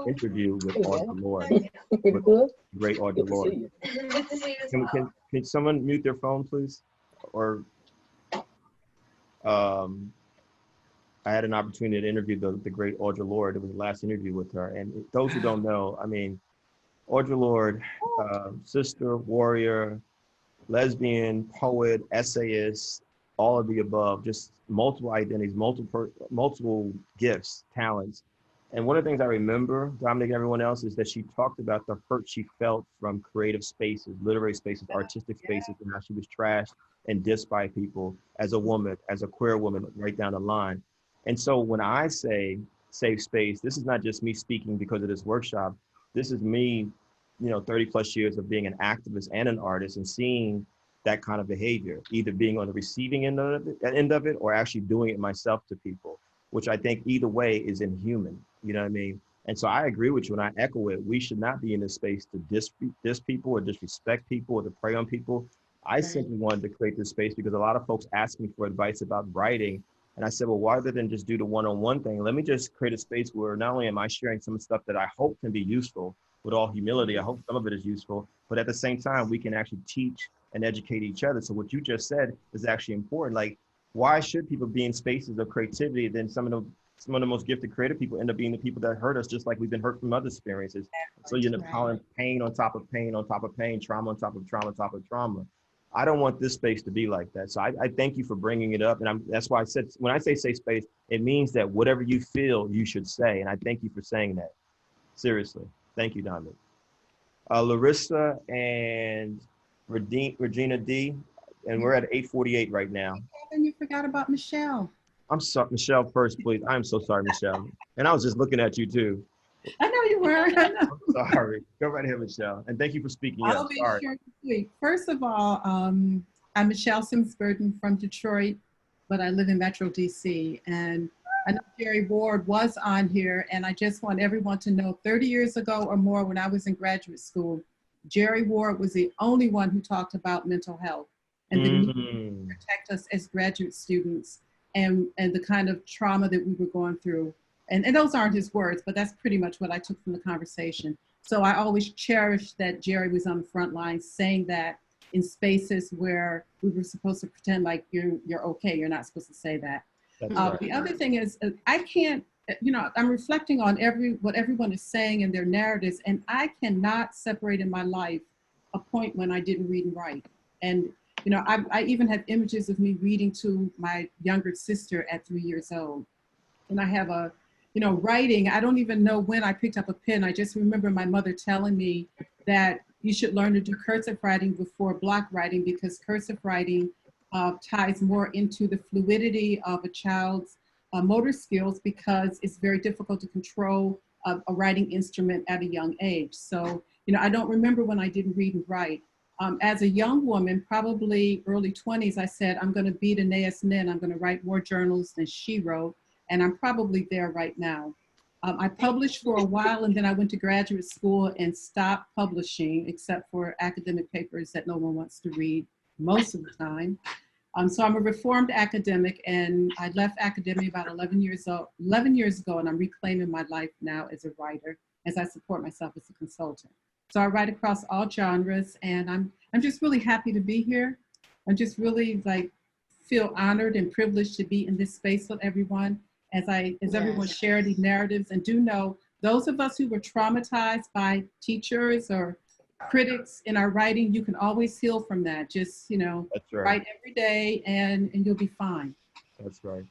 interview with Audre Lorde, with great Audre Lorde. Can someone mute their phone, please? Or I had an opportunity to interview the great Audre Lorde. It was the last interview with her. And those who don't know, I mean, Audre Lorde, sister, warrior, lesbian, poet, essayist, all of the above, just multiple identities, multiple gifts, talents. And one of the things I remember, Dominic and everyone else, is that she talked about the hurt she felt from creative spaces, literary spaces, artistic spaces, and how she was trashed and dissed by people as a woman, as a queer woman, right down the line. And so when I say safe space, this is not just me speaking because of this workshop. This is me, 30 plus years of being an activist and an artist and seeing that kind of behavior, either being on the receiving end of it or actually doing it myself to people, which I think either way is inhuman, you know what I mean? And so I agree with you and I echo it. We should not be in this space to diss people or disrespect people or to prey on people. I simply wanted to create this space because a lot of folks ask me for advice about writing. And I said, well, rather than just do the one-on-one thing, let me just create a space where not only am I sharing some stuff that I hope can be useful, with all humility, I hope some of it is useful, but at the same time, we can actually teach and educate each other. So what you just said is actually important. Like, why should people be in spaces of creativity? Then some of the most gifted creative people end up being the people that hurt us, just like we've been hurt from other experiences. So you end up piling pain on top of pain on top of pain, trauma on top of trauma on top of trauma. I don't want this space to be like that. So I thank you for bringing it up. And that's why I said, when I say safe space, it means that whatever you feel, you should say. And I thank you for saying that. Seriously. Thank you, Dominic. Larissa and Regina D, and we're at 8:48 right now. And you forgot about Michelle. I'm sorry, Michelle first, please. I'm so sorry, Michelle. And I was just looking at you too. I know you were. I know. I'm sorry. Go right ahead, Michelle. And thank you for speaking up. I'll be sure to speak. First of all, I'm Michelle Sims-Burton from Detroit, but I live in Metro DC. And I know Jerry Ward was on here, and I just want everyone to know 30 years ago or more when I was in graduate school, Jerry Ward was the only one who talked about mental health and the need to protect us as graduate students and the kind of trauma that we were going through. And those aren't his words, but that's pretty much what I took from the conversation. So I always cherished that Jerry was on the front line saying that in spaces where we were supposed to pretend like you're okay, you're not supposed to say that. Right. The other thing is, I can't, I'm reflecting on what everyone is saying in their narratives, and I cannot separate in my life a point when I didn't read and write. And, I even have images of me reading to my younger sister at 3 years old. And I have writing, I don't even know when I picked up a pen. I just remember my mother telling me that you should learn to do cursive writing before block writing, because cursive writing ties more into the fluidity of a child's motor skills, because it's very difficult to control a writing instrument at a young age. So, I don't remember when I didn't read and write. As a young woman, probably early 20s, I said, I'm going to be the Naas Nin. I'm going to write more journals than she wrote. And I'm probably there right now. I published for a while, and then I went to graduate school and stopped publishing, except for academic papers that no one wants to read most of the time. So I'm a reformed academic, and I left academia about 11 years ago, and I'm reclaiming my life now as a writer, as I support myself as a consultant. So I write across all genres, and I'm just really happy to be here. I'm just really feel honored and privileged to be in this space with everyone, as everyone shared these narratives, and do know those of us who were traumatized by teachers or critics in our writing, you can always heal from that. Just, That's right. Write every day and you'll be fine. That's right.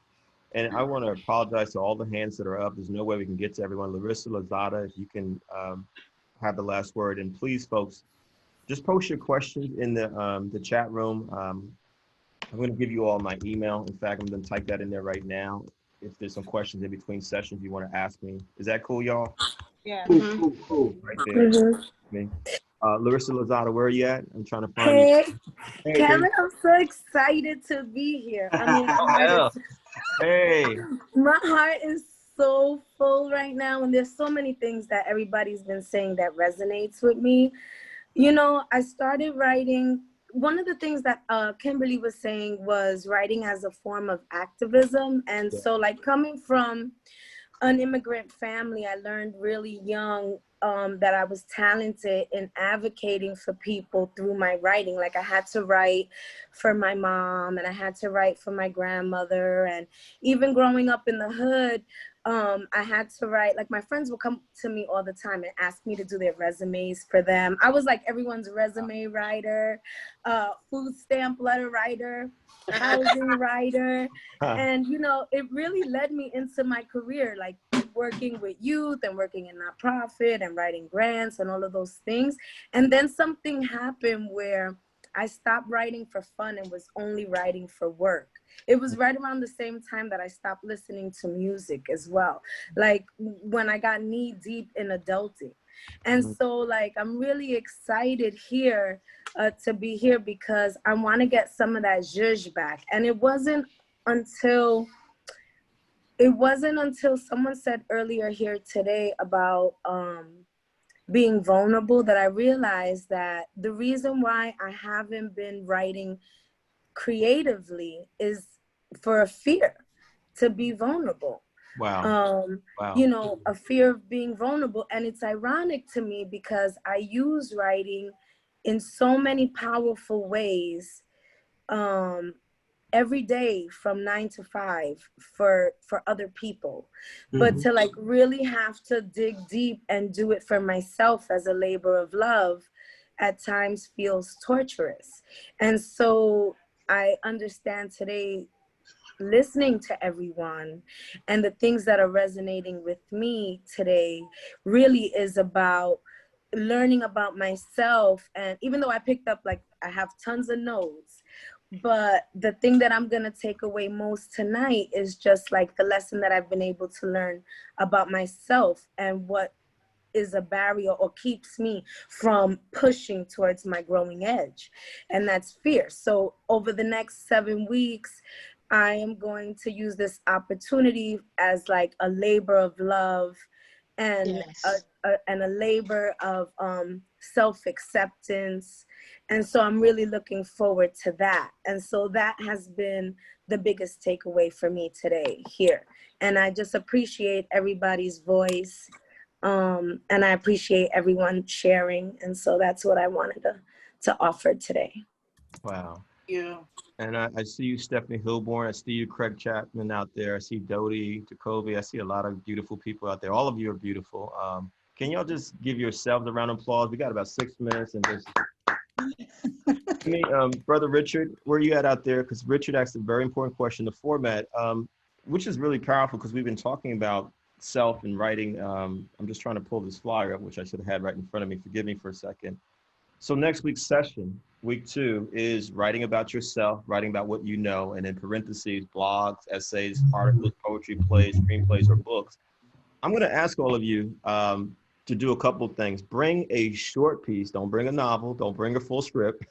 And I want to apologize to all the hands that are up. There's no way we can get to everyone. Larissa, Lazada, if you can have the last word. And please, folks, just post your questions in the chat room. I'm going to give you all my email. In fact, I'm going to type that in there right now. If there's some questions in between sessions you want to ask me. Is that cool, y'all? Yeah. Cool. Right there. Larissa Lozada, where are you at? I'm trying to find you. Hey, Hey, Kevin, I'm so excited to be here. I mean, Hey. my heart is so full right now, and there's so many things that everybody's been saying that resonates with me. You know, I started writing. One of the things that Kimberly was saying was writing as a form of activism. And so like coming from an immigrant family, I learned really young that I was talented in advocating for people through my writing. Like I had to write for my mom and I had to write for my grandmother. And even growing up in the hood, I had to write, like my friends would come to me all the time and ask me to do their resumes for them. I was like everyone's resume writer, food stamp letter writer, housing writer. And, you know, it really led me into my career, like working with youth and working in nonprofit and writing grants and all of those things. And then something happened where I stopped writing for fun and was only writing for work. It was right around the same time that I stopped listening to music as well. Like when I got knee deep in adulting. And so like, I'm really excited here to be here because I want to get some of that zhuzh back. And it wasn't until someone said earlier here today about being vulnerable that I realized that the reason why I haven't been writing creatively is for a fear to be vulnerable. Wow. You know, a fear of being vulnerable. And it's ironic to me because I use writing in so many powerful ways every day from 9 to 5 for other people. But to like really have to dig deep and do it for myself as a labor of love at times feels torturous. And so I understand today, listening to everyone and the things that are resonating with me today really is about learning about myself. And even though I picked up, like I have tons of notes, but the thing that I'm gonna take away most tonight is just like the lesson that I've been able to learn about myself and what is a barrier or keeps me from pushing towards my growing edge, and that's fear. So over the next 7 weeks, I am going to use this opportunity as like a labor of love and a labor of self-acceptance. And so I'm really looking forward to that. And so that has been the biggest takeaway for me today here. And I just appreciate everybody's voice. And I appreciate everyone sharing. And so that's what I wanted to offer today. Wow. Yeah. And I see you, Stephanie Hilborn. I see you, Craig Chapman out there. I see Dodie, Jacoby. I see a lot of beautiful people out there. All of you are beautiful. Can y'all just give yourselves a round of applause? We got about 6 minutes and just... Brother Richard, where you at out there? Because Richard asked a very important question, the format, which is really powerful because we've been talking about self and writing. I'm just trying to pull this flyer up, which I should have had right in front of me. Forgive me for a second. So next week's session, week 2, is writing about yourself, writing about what you know, and in parentheses, blogs, essays, articles, poetry, plays, screenplays, or books. I'm going to ask all of you to do a couple of things. Bring a short piece. Don't bring a novel. Don't bring a full script.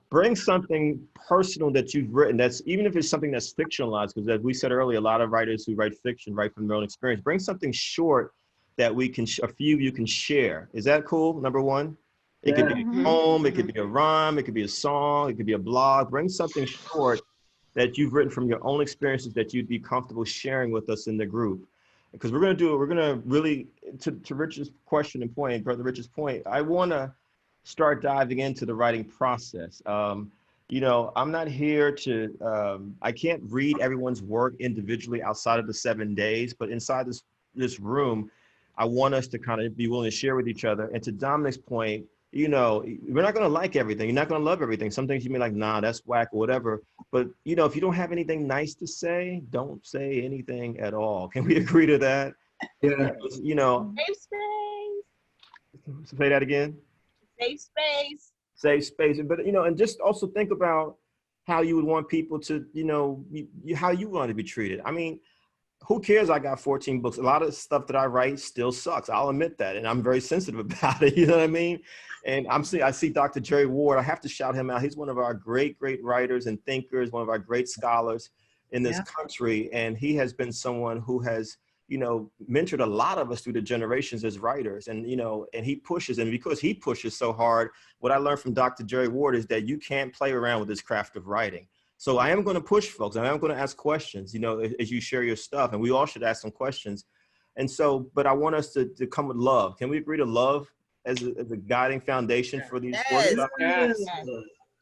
Bring something personal that you've written. That's, even if it's something that's fictionalized, because as we said earlier, a lot of writers who write fiction write from their own experience. Bring something short that we can, a few of you can share. Is that cool? Number one. It could be a poem, it could be a rhyme, it could be a song, it could be a blog. Bring something short that you've written from your own experiences that you'd be comfortable sharing with us in the group. Because we're going to really, to Rich's question and point, Brother Rich's point, I want to start diving into the writing process. You know, I'm not here to, I can't read everyone's work individually outside of the 7 days, but inside this room, I want us to kind of be willing to share with each other. And to Dominic's point, you know, we're not going to like everything. You're not going to love everything. Some things you may like, nah, that's whack or whatever. But, you know, if you don't have anything nice to say, don't say anything at all. Can we agree to that? Yeah. You know. Safe space. Say that again. Safe space. Safe space. But, you know, and just also think about how you would want people to, you know, how you want to be treated. I mean, who cares? I got 14 books. A lot of stuff that I write still sucks. I'll admit that. And I'm very sensitive about it. You know what I mean? And I see Dr. Jerry Ward. I have to shout him out. He's one of our great writers and thinkers, one of our great scholars in this country. And he has been someone who has, you know, mentored a lot of us through the generations as writers. And, you know, and he pushes, and because he pushes so hard, what I learned from Dr. Jerry Ward is that you can't play around with this craft of writing. So I am going to push folks. I am going to ask questions, you know, as you share your stuff, and we all should ask some questions. And so, but I want us to come with love. Can we agree to love as a guiding foundation for these workshops? Yes.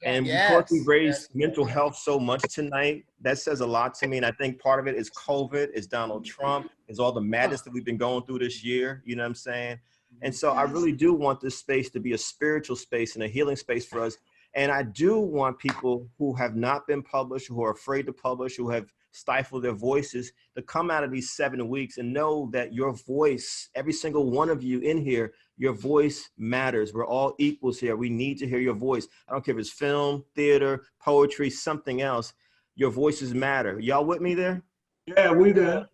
And because we've raised mental health so much tonight, that says a lot to me. And I think part of it is COVID, is Donald Trump, is all the madness that we've been going through this year. You know what I'm saying? And so I really do want this space to be a spiritual space and a healing space for us. And I do want people who have not been published, who are afraid to publish, who have stifled their voices, to come out of these 7 weeks and know that your voice, every single one of you in here, your voice matters. We're all equals here. We need to hear your voice. I don't care if it's film, theater, poetry, something else. Your voices matter. Y'all with me there? Yeah, we do.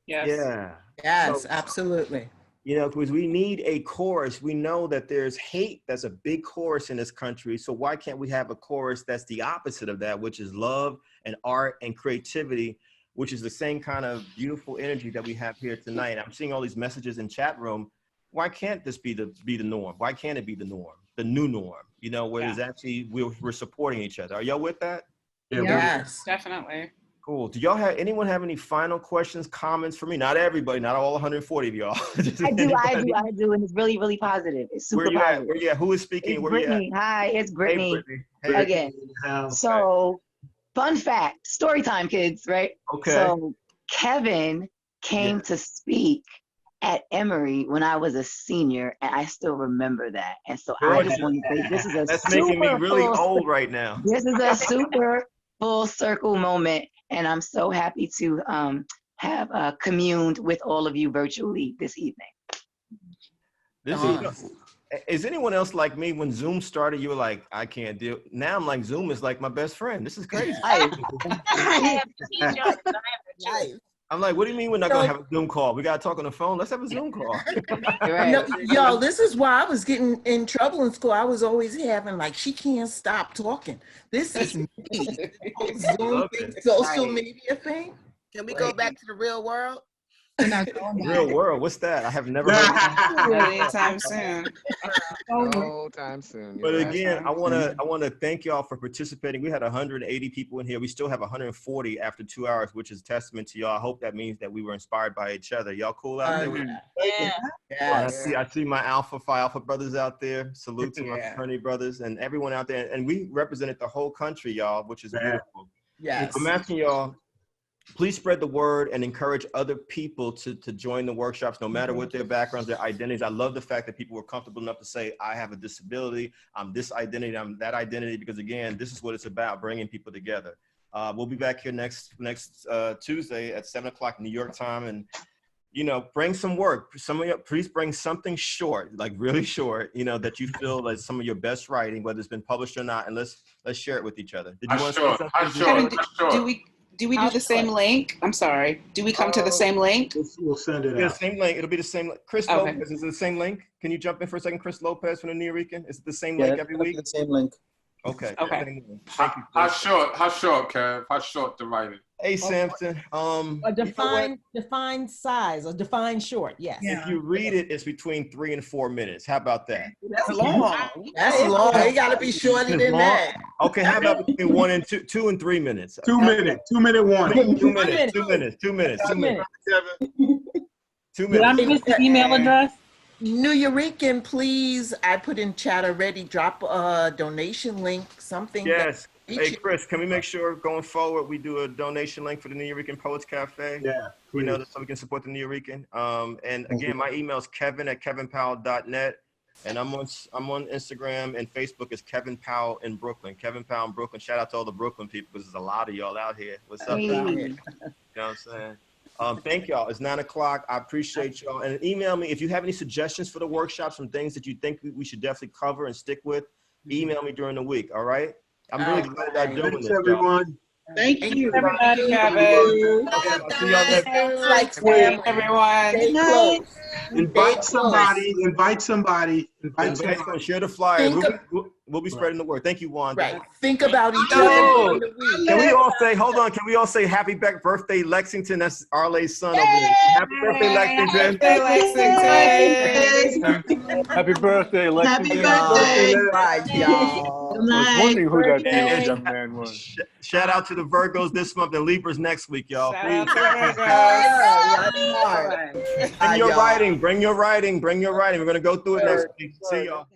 Yes. Yeah. Yes, So, absolutely. you know, because we need a chorus. We know that there's hate. That's a big chorus in this country. So why can't we have a chorus that's the opposite of that, which is love and art and creativity, which is the same kind of beautiful energy that we have here tonight. I'm seeing all these messages in chat room. Why can't this be the norm? Why can't it be the norm, the new norm? You know, where it's actually we're supporting each other. Are y'all with that? Yeah, Yes, definitely. Cool. Do y'all have anyone have any final questions, comments for me? Not everybody, not all 140 of y'all. I do, and it's really, really positive. It's super Where you positive. at? Where you at? Who is speaking? It's Where Brittany. you at? Hi, it's Brittany. Hey, Brittany. Hey. Again. So, fun fact, story time, kids, right? Okay. So, Kevin came to speak at Emory when I was a senior, and I still remember that. And so I just want to say this is a That's making me really old right now. This is a super full circle moment, and I'm so happy to have communed with all of you virtually this evening. Is anyone else like me? When Zoom started, you were like, I can't deal. Now I'm like, Zoom is like my best friend. This is crazy. I'm like, what do you mean we're not gonna have a Zoom call? We gotta talk on the phone. Let's have a Zoom call. No, yo, this is why I was getting in trouble in school. I was always having like, she can't stop talking. This is me. Zoom thing, social media thing. Can we go back to the real world? Real world, what's that? I have never heard of Anytime soon. No time soon. But again, I wanna thank y'all for participating. We had 180 people in here. We still have 140 after 2 hours, which is a testament to y'all. I hope that means that we were inspired by each other. Y'all cool out there? Yeah. I see my Phi Alpha brothers out there. Salute to my fraternity brothers and everyone out there. And we represented the whole country, y'all, which is beautiful. Yes. I'm asking y'all, please spread the word and encourage other people to join the workshops, no matter what their backgrounds, their identities. I love the fact that people were comfortable enough to say, I have a disability, I'm this identity, I'm that identity, because again, this is what it's about, bringing people together. We'll be back here next Tuesday at 7 o'clock New York time. And, you know, bring some work. Some of you, please bring something short, like really short, you know, that you feel like some of your best writing, whether it's been published or not, and let's share it with each other. Did you want to say something? Do we do the same link? I'm sorry. Do we come to the same link? We'll send it Yeah, out. same link. It'll be the same. Chris Lopez, is it the same link? Can you jump in for a second? Chris Lopez from the Nuyorican. Is it the same link every week? The same link. Okay. Okay. Thank you. How short, Kev? How short the writing? Hey, Samson. A defined size, a defined short, yes. If you read it, it's between 3 and 4 minutes. How about that? That's long. That's long. It gotta be shorter than that. Okay, how about between 1 and 2 and 3 minutes? 2 minutes. 2 minute warning. 2 minutes. 2 minutes. 2 minutes. 2 minutes. 2 minutes. Did I miss the email address? Nuyorican, please. I put in chat already. Drop a donation link, something. Yes. Hey, Chris, can we make sure going forward we do a donation link for the Nuyorican Poets Cafe? Yeah, please. You know, so we can support the Nuyorican. And again, my email is kevin@kevinpowell.net. And I'm on Instagram and Facebook as Kevin Powell in Brooklyn. Kevin Powell in Brooklyn. Shout out to all the Brooklyn people, because there's a lot of y'all out here. What's up? Hey. You know what I'm saying? Thank y'all. It's 9 o'clock. I appreciate y'all. And email me if you have any suggestions for the workshops, some things that you think we should definitely cover and stick with. Email me during the week. All right. I'm really glad that I'm doing this. Everyone. Thank you. Everybody, Kevin. Okay, I'll see y'all next Like everyone. Stay close. Invite somebody. Invite somebody. And share the flyer. We'll be spreading the word. Thank you, Wanda. Right. Think about each other. Can we all say, hold on, can we all say happy birthday, Lexington? That's Arle's son over there. Happy birthday, Lexington. Happy birthday, Lexington. Happy birthday. I was wondering who that young man was. Shout out to the Virgos this month and Libras next week, y'all. Please. Bring your writing. Bring your writing. Bring your writing. We're going to go through it next week. See y'all.